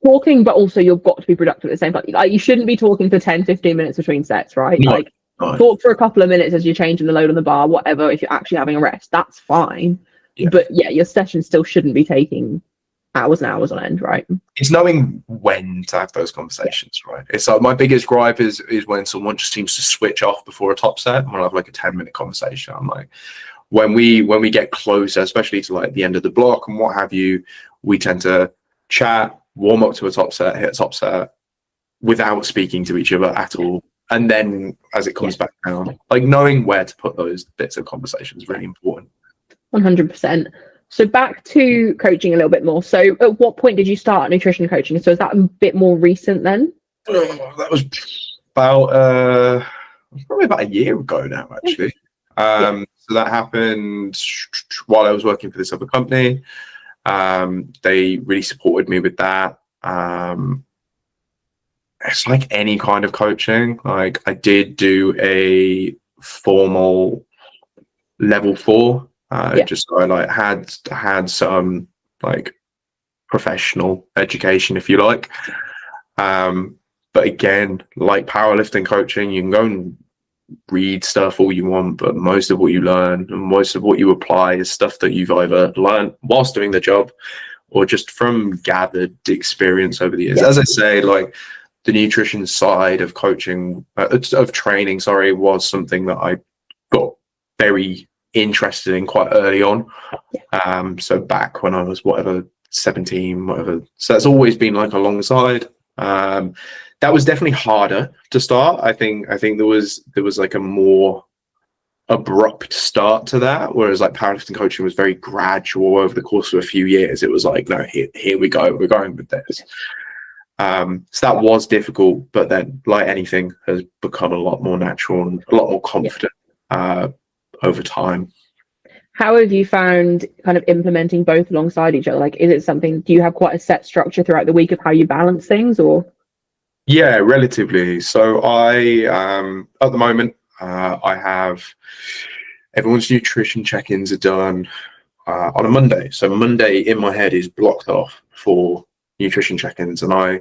talking, but also you've got to be productive at the same time. Like, you shouldn't be talking for 10-15 minutes between sets, right? No, like no. Talk for a couple of minutes as you're changing the load on the bar, whatever. If you're actually having a rest, that's fine. Yeah. But yeah, your session still shouldn't be taking hours and hours on end, right? It's knowing when to have those conversations, right? It's like my biggest gripe is when someone just seems to switch off before a top set. When I have like a 10-minute conversation, I'm like, when we get closer, especially to like the end of the block and what have you, we tend to chat, warm up to a top set, hit a top set without speaking to each other at all. And then as it comes back down, like knowing where to put those bits of conversation is really important. 100%. So back to coaching a little bit more. So at what point did you start nutrition coaching? So is that a bit more recent then? That was about probably about a year ago now, actually. So that happened while I was working for this other company. They really supported me with that. It's like any kind of coaching. Like, I did do a formal level 4. Just so I like had some like professional education, if you like. But again, like powerlifting coaching, you can go and read stuff all you want, but most of what you learn and most of what you apply is stuff that you've either learned whilst doing the job or just from gathered experience over the years. As I say, like the nutrition side of coaching, of training, was something that I got very interested in quite early on. So back when I was 17, so it's always been like alongside. That was definitely harder to start. I think there was like a more abrupt start to that, whereas like powerlifting coaching was very gradual over the course of a few years. It was like, no, here we go, we're going with this. So that was difficult, but then like anything has become a lot more natural and a lot more confident over time. How have you found kind of implementing both alongside each other? Like, is it something, do you have quite a set structure throughout the week of how you balance things, or? Yeah, relatively. So I, at the moment, I have everyone's nutrition check-ins are done on a Monday. So Monday in my head is blocked off for nutrition check-ins, and I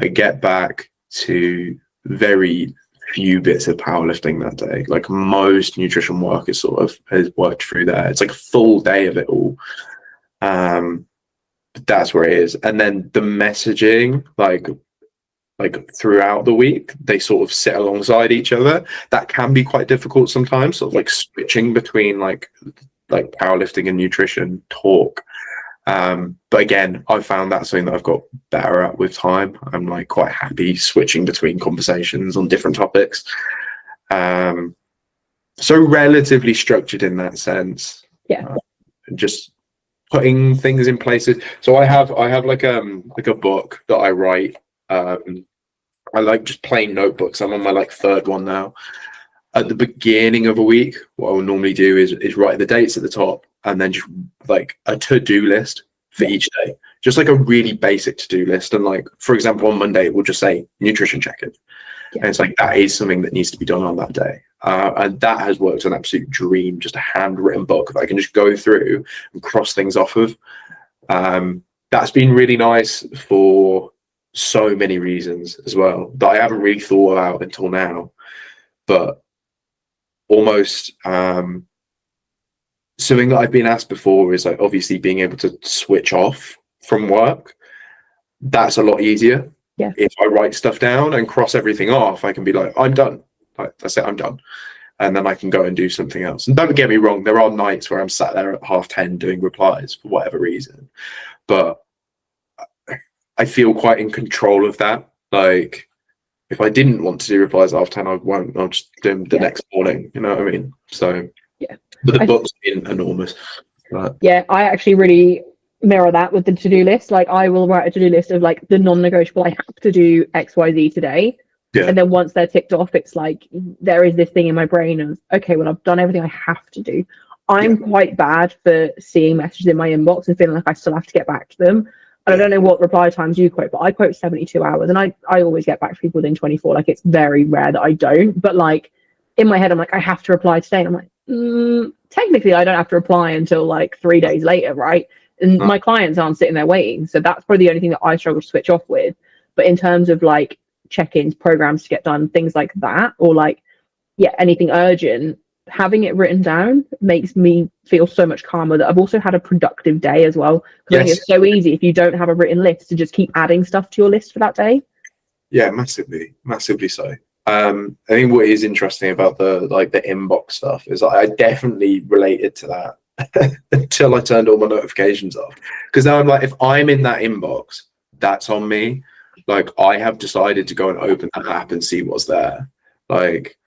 get back to very few bits of powerlifting that day. Like most nutrition work is sort of has worked through there. It's like a full day of it all. But that's where it is. And then the messaging, like throughout the week, they sort of sit alongside each other. That can be quite difficult sometimes, sort of like switching between like powerlifting and nutrition talk. But again, I've found that's something that I've got better at with time. I'm like quite happy switching between conversations on different topics. So relatively structured in that sense. Just putting things in places. So I have like a book that I write I like just plain notebooks. I'm on my like third one now. At the beginning of a week, what I will normally do is write the dates at the top and then just like a to-do list for each day. Just like a really basic to-do list. And like, for example, on Monday, we'll just say nutrition check-in. And it's like, that is something that needs to be done on that day. And that has worked an absolute dream, just a handwritten book that I can just go through and cross things off of. That's been really nice for so many reasons as well that I haven't really thought about until now. But almost something that I've been asked before is like obviously being able to switch off from work. That's a lot easier. Yeah. If I write stuff down and cross everything off, I can be like, I'm done. Like, that's it, I'm done. And then I can go and do something else. And don't get me wrong, there are nights where I'm sat there at 10:30 doing replies for whatever reason. But I feel quite in control of that. Like, if I didn't want to do replies at 10:30, I won't. I'll just do them the next morning. You know what I mean? So, but the book's been enormous. But yeah, I actually really mirror that with the to-do list. Like, I will write a to-do list of like the non-negotiable. I have to do XYZ today. Yeah. And then once they're ticked off, it's like there is this thing in my brain of, okay, well, I've done everything I have to do. I'm quite bad for seeing messages in my inbox and feeling like I still have to get back to them. And I don't know what reply times you quote, but I quote 72 hours and I always get back to people within 24. Like, it's very rare that I don't. But like in my head, I'm like, I have to reply today. And I'm like, technically, I don't have to reply until like 3 days later, right? And my clients aren't sitting there waiting. So that's probably the only thing that I struggle to switch off with. But in terms of like check-ins, programs to get done, things like that, or like, anything urgent, having it written down makes me feel so much calmer that I've also had a productive day as well. Because I think it's so easy if you don't have a written list to just keep adding stuff to your list for that day. Yeah, massively so. I think what is interesting about the inbox stuff is I definitely related to that until I turned all my notifications off. Because now I'm like, if I'm in that inbox, that's on me. Like, I have decided to go and open that app and see what's there. Like,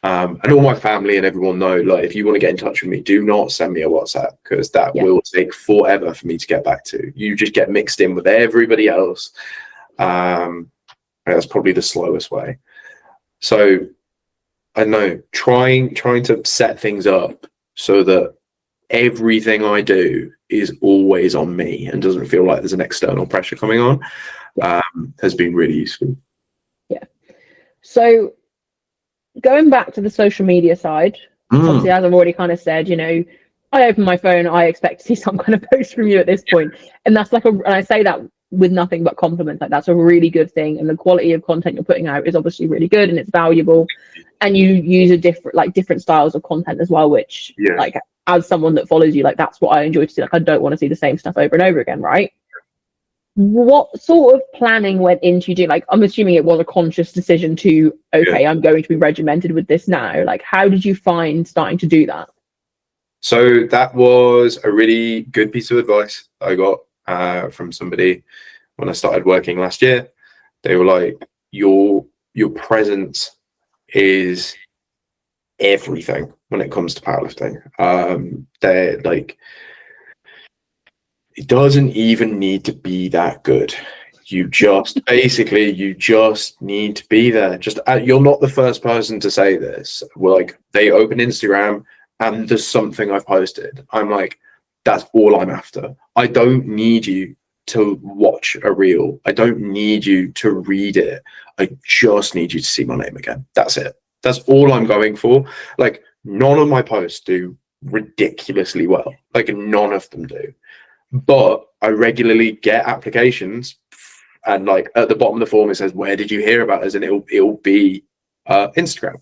and all my family and everyone know, like, if you want to get in touch with me, do not send me a WhatsApp, because that will take forever for me to get back to. You just get mixed in with everybody else. That's probably the slowest way. So I know trying to set things up so that everything I do is always on me and doesn't feel like there's an external pressure coming on has been really useful. Yeah. So going back to the social media side, obviously, as I've already kind of said, I open my phone, I expect to see some kind of post from you at this point. And that's like and I say that with nothing but compliments. Like, that's a really good thing. And the quality of content you're putting out is obviously really good and it's valuable. And you use different styles of content as well, which like, as someone that follows you, like, that's what I enjoy to see. Like, I don't want to see the same stuff over and over again, right? What sort of planning went into doing, like, I'm assuming it was a conscious decision to, I'm going to be regimented with this now. Like, how did you find starting to do that? So that was a really good piece of advice I got from somebody when I started working last year. They were like, your presence is everything when it comes to powerlifting. They're like, it doesn't even need to be that good. You just you just need to be there. Just you're not the first person to say this. Well, like, they open Instagram and there's something I've posted. I'm like, that's all I'm after. I don't need you to watch a reel. I don't need you to read it. I just need you to see my name again. That's it. That's all I'm going for. Like, none of my posts do ridiculously well. Like, none of them do. But I regularly get applications, and like at the bottom of the form it says, where did you hear about us? And it'll be Instagram.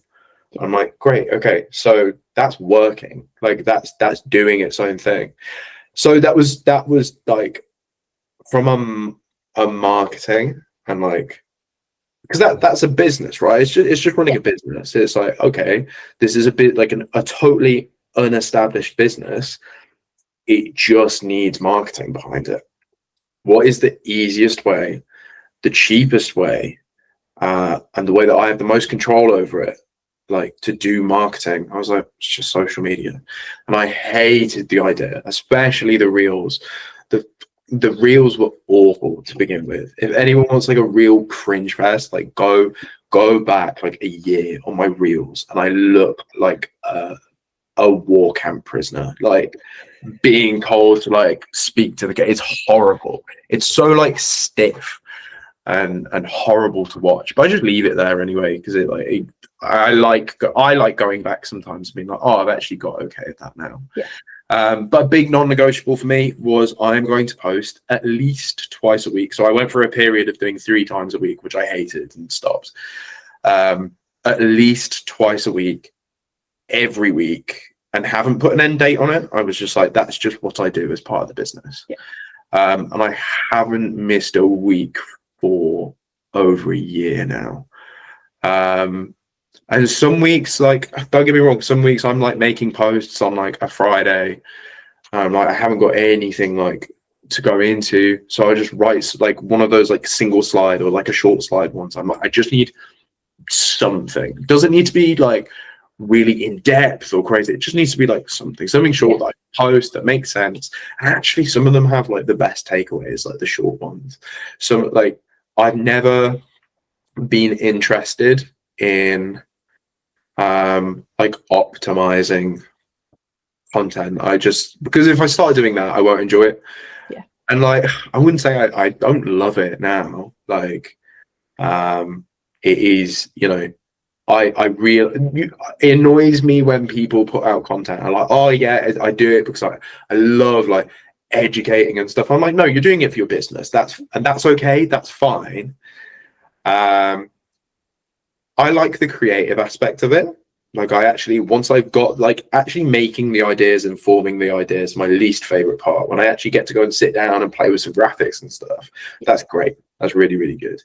I'm like, great, okay, so that's working. Like, that's doing its own thing. So that was like, from a marketing and like, because that's a business, right? It's just running a business. It's like, okay, this is a bit like a totally unestablished business. It just needs marketing behind it. What is the easiest way, the cheapest way, and the way that I have the most control over it, like, to do marketing? I was like, it's just social media. And I hated the idea, especially the reels. The the reels were awful to begin with. If anyone wants like a real cringe fest, like go back like a year on my reels, and I look like a war camp prisoner, like being told to like speak to the guy. It's horrible. It's so like stiff and horrible to watch. But I just leave it there anyway, because I like going back sometimes and being like, oh, I've actually got okay at that now. Yeah. But a big non-negotiable for me was I'm going to post at least twice a week. So I went for a period of doing 3 times a week, which I hated and stopped. At least twice a week, every week, and haven't put an end date on it. I was just like, that's just what I do as part of the business. Yeah. And I haven't missed a week for over a year now. And some weeks, like, don't get me wrong, some weeks I'm like making posts on like a Friday. Like I haven't got anything like to go into, so I just write like one of those like single slide or like a short slide ones. I'm like, I just need something. It doesn't need to be like really in depth or crazy. It just needs to be like something short that I post that makes sense. And actually, some of them have like the best takeaways, like the short ones. So like I've never been interested in like optimizing content. Because if I start doing that, I won't enjoy it. Yeah. And like I wouldn't say I don't love it now. Like it is, you know, it annoys me when people put out content. I'm like, oh yeah, I do it because I love like educating and stuff. I'm like, no, you're doing it for your business. That's okay. That's fine. I like the creative aspect of it. Like once I've got like actually making the ideas and forming the ideas, my least favorite part, when I actually get to go and sit down and play with some graphics and stuff, that's great. That's really, really good.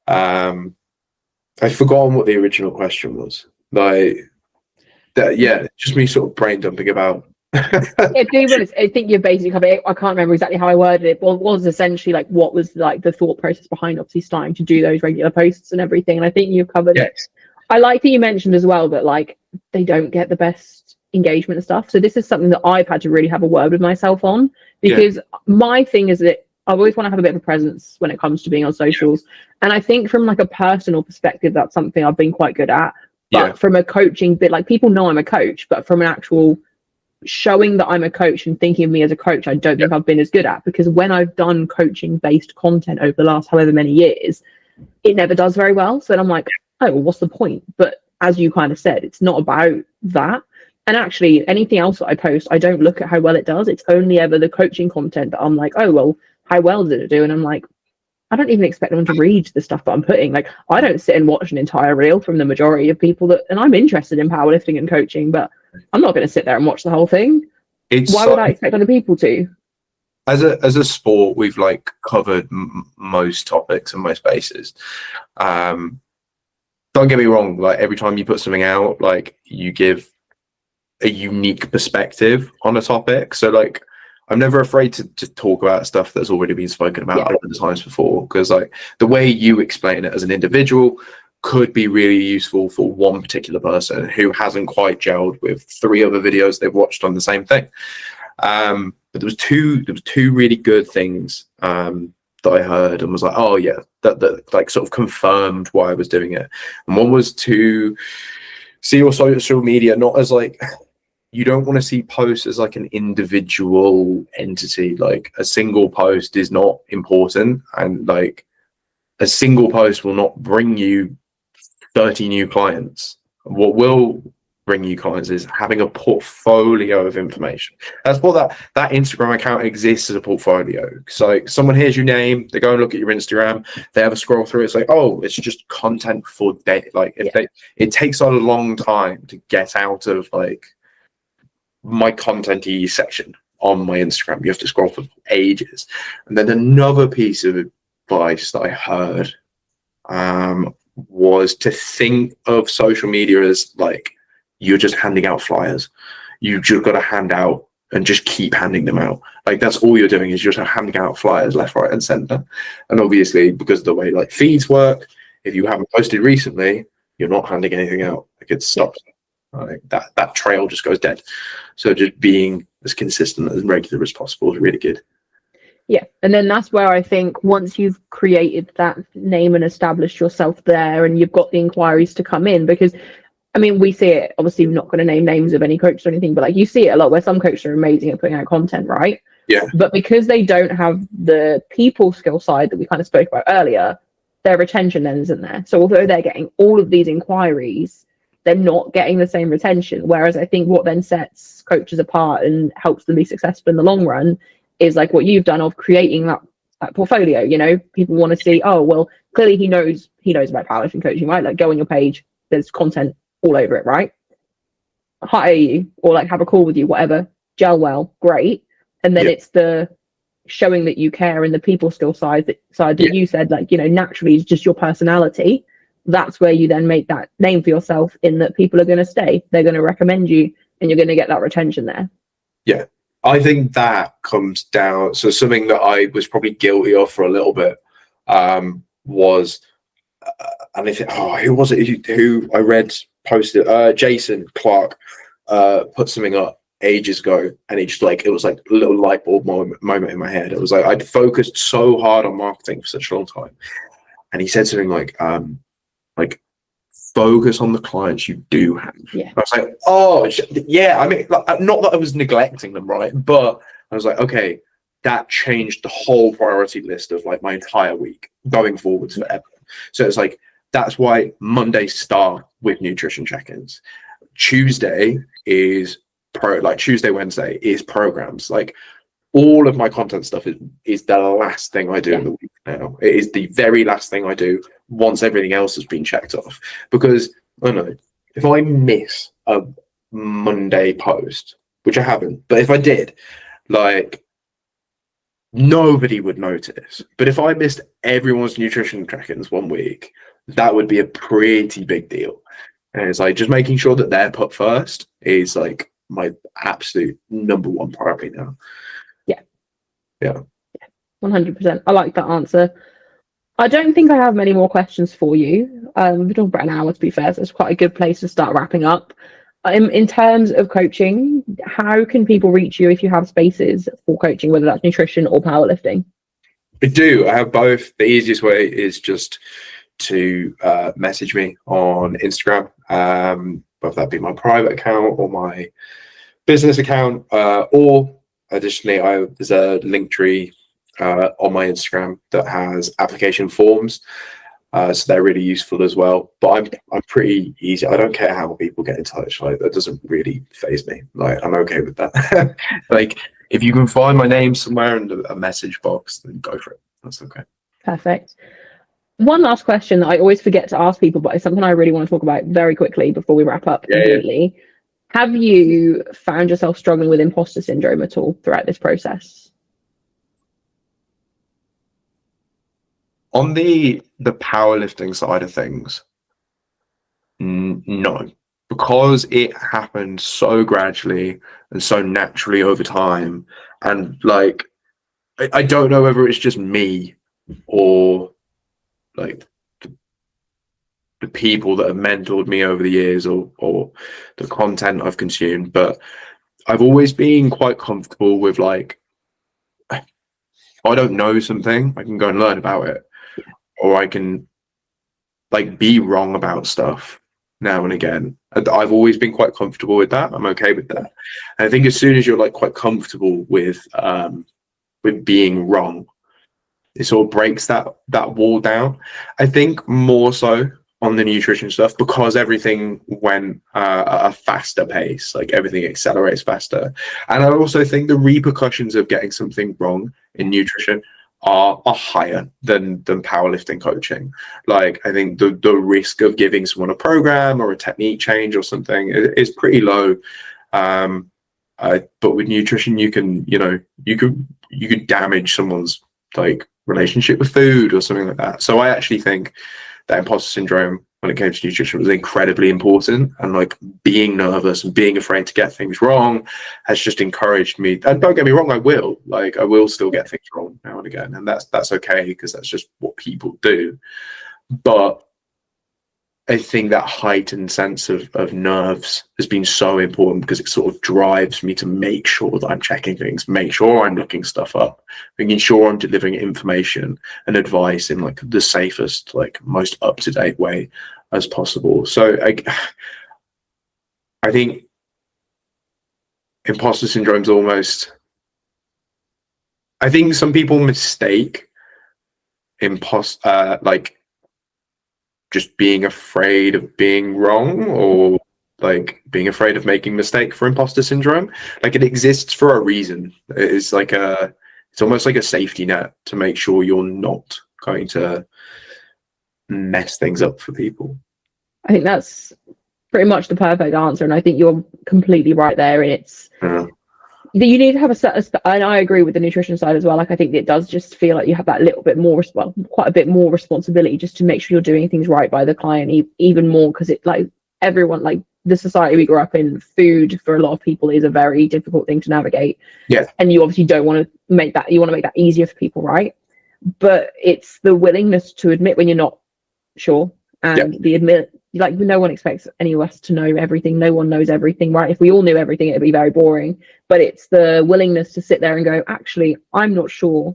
I've forgotten what the original question was. Like that, yeah, just me sort of brain dumping about. Yeah, I think you're basically covered it. I can't remember exactly how I worded it, but it was essentially like what was like the thought process behind obviously starting to do those regular posts and everything. And I think you've covered it. I like that you mentioned as well that like they don't get the best engagement and stuff. So this is something that I've had to really have a word with myself on, because my thing is that I always want to have a bit of a presence when it comes to being on socials. And I think from like a personal perspective, that's something I've been quite good at. But from a coaching bit, like people know I'm a coach, but from an actual showing that I'm a coach and thinking of me as a coach, I don't think I've been as good at, because when I've done coaching based content over the last however many years, it never does very well. So then I'm like, oh, well, what's the point? But as you kind of said, it's not about that. And actually anything else that I post, I don't look at how well it does. It's only ever the coaching content that I'm like, oh, well, how well did it do? And I'm like, I don't even expect them to read the stuff that I'm putting. Like, I don't sit and watch an entire reel from the majority of people and I'm interested in powerlifting and coaching, but I'm not going to sit there and watch the whole thing. Why would I expect other people to? As a sport, we've like covered most topics and most bases. Don't get me wrong. Like every time you put something out, like you give a unique perspective on a topic. So like, I'm never afraid to talk about stuff that's already been spoken about other times before, because like the way you explain it as an individual could be really useful for one particular person who hasn't quite gelled with 3 other videos they've watched on the same thing. But there was two really good things that I heard and was like, oh yeah, that like sort of confirmed why I was doing it. And one was to see your social media not as like, you don't want to see posts as like an individual entity. Like a single post is not important, and like a single post will not bring you 30 new clients. What will bring you clients is having a portfolio of information. That's what that Instagram account exists, as a portfolio. So like, someone hears your name, they go and look at your Instagram, they have a scroll through, it's like, oh, it's just content for like it takes a long time to get out of like my content-y section on my Instagram. You have to scroll for ages. And then another piece of advice that I heard was to think of social media as like you're just handing out flyers. You just got to hand out and just keep handing them out. Like that's all you're doing, is you're just handing out flyers left, right, and center. And obviously, because of the way like feeds work, if you haven't posted recently, you're not handing anything out. Like it stops. Like that trail just goes dead. So just being as consistent and regular as possible is really good. Yeah, and then that's where I think once you've created that name and established yourself there, and you've got the inquiries to come in, because I mean, we see it, obviously we're not going to name names of any coaches or anything, but like you see it a lot where some coaches are amazing at putting out content, right? Yeah. But because they don't have the people skill side that we kind of spoke about earlier, their retention then isn't there. So although they're getting all of these inquiries, they're not getting the same retention. Whereas I think what then sets coaches apart and helps them be successful in the long run is like what you've done of creating that portfolio. You know, people want to see, oh well, clearly he knows about powerlifting coaching, right? Like go on your page, there's content all over it, right? Hire you or like have a call with you, whatever, gel well, great. And then it's the showing that you care and the people skill side that you said, like, you know, naturally is just your personality. That's where you then make that name for yourself in that people are going to stay, they're going to recommend you, and you're going to get that retention there. Yeah, I think that comes down. So something that I was probably guilty of for a little bit was, and I think, who was it who I read posted? Jason Clark put something up ages ago, and he just like, it was like a little light bulb moment in my head. It was like I'd focused so hard on marketing for such a long time, and he said something like focus on the clients you do have. Yeah. I was like, oh yeah, I mean, like, not that I was neglecting them, right? But I was like, okay, that changed the whole priority list of like my entire week going forwards forever. So it's like, that's why Mondays start with nutrition check-ins. Tuesday is Tuesday, Wednesday is programs. Like all of my content stuff is the last thing I do in the week now. It is the very last thing I do once everything else has been checked off. Because I don't know, if I miss a Monday post, which I haven't, but if I did, like nobody would notice. But if I missed everyone's nutrition check-ins one week, that would be a pretty big deal. And it's like just making sure that they're put first is like my absolute number one priority now. Yeah. 100%. I like that answer. I don't think I have many more questions for you. We're talking about an hour, to be fair, so it's quite a good place to start wrapping up. In terms of coaching, how can people reach you if you have spaces for coaching, whether that's nutrition or powerlifting? I do. I have both. The easiest way is just to message me on Instagram, whether that be my private account or my business account, or additionally, there's a link tree on my Instagram that has application forms, so they're really useful as well. But I'm pretty easy. I don't care how people get in touch. Like that doesn't really faze me. Like I'm okay with that. Like if you can find my name somewhere in a message box, then go for it. That's okay. Perfect. One last question that I always forget to ask people, but it's something I really want to talk about very quickly before we wrap up completely. Yeah. Have you found yourself struggling with imposter syndrome at all throughout this process? On the powerlifting side of things, no, because it happened so gradually and so naturally over time. And like, I don't know whether it's just me or like the people that have mentored me over the years or the content I've consumed, but I've always been quite comfortable with like, if I don't know something, I can go and learn about it, or I can like be wrong about stuff now and again. I've always been quite comfortable with that. I'm okay with that. And I think as soon as you're like quite comfortable with being wrong, it sort of breaks that wall down. I think more so on the nutrition stuff because everything went at a faster pace, like everything accelerates faster. And I also think the repercussions of getting something wrong in nutrition are higher than powerlifting coaching. Like I think the risk of giving someone a program or a technique change or something is pretty low. But with nutrition, you could damage someone's like relationship with food or something like that. So I actually think that imposter syndrome when it came to nutrition was incredibly important, and like being nervous and being afraid to get things wrong has just encouraged me. And don't get me wrong, I will still get things wrong now and again, and that's okay because that's just what people do. But I think that heightened sense of nerves has been so important, because it sort of drives me to make sure that I'm checking things, make sure I'm looking stuff up, making sure I'm delivering information and advice in like the safest, like most up-to-date way as possible. So I think imposter syndrome's almost, I think some people mistake like just being afraid of being wrong, or like being afraid of making mistake for imposter syndrome. Like, it exists for a reason. It's like it's almost like a safety net to make sure you're not going to mess things up for people. I think that's pretty much the perfect answer, and I think you're completely right there. And it's you need to have and I agree with the nutrition side as well. Like, I think it does just feel like you have that little bit more, well, quite a bit more responsibility, just to make sure you're doing things right by the client, even more, because it, like, everyone, like the society we grew up in, food for a lot of people is a very difficult thing to navigate. Yeah. And you obviously don't want to make that, you want to make that easier for people, right? But it's the willingness to admit when you're not sure, and like, no one expects any of us to know everything. No one knows everything, right? If we all knew everything, it'd be very boring. But it's the willingness to sit there and go, actually, I'm not sure.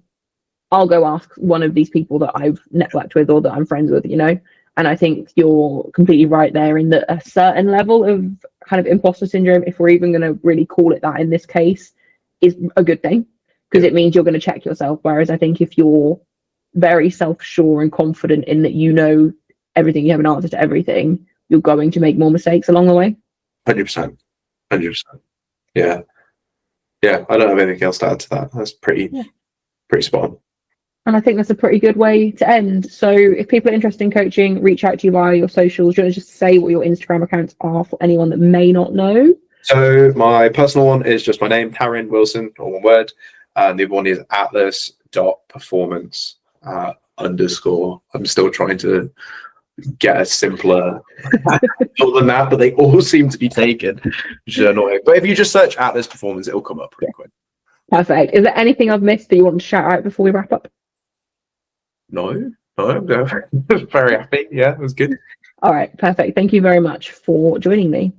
I'll go ask one of these people that I've networked with or that I'm friends with, you know? And I think you're completely right there in that a certain level of kind of imposter syndrome, if we're even going to really call it that in this case, is a good thing, because it means you're going to check yourself. Whereas I think if you're very self-sure and confident in that you know everything, you have an answer to everything, you're going to make more mistakes along the way. 100%. Yeah, I don't have anything else to add to that. That's pretty spot on. And I think that's a pretty good way to end. So if people are interested in coaching, reach out to you via your socials. Do you want to just say what your Instagram accounts are for anyone that may not know? So my personal one is just my name, Tarrin Wilson, all one word, and the other one is atlas.performance _ I'm still trying to get a simpler than that, but they all seem to be taken, which is annoying. But if you just search Atlas Performance, it'll come up pretty quick. Perfect. Is there anything I've missed that you want to shout out before we wrap up? No, very happy. Yeah, it was good. All right, perfect. Thank you very much for joining me.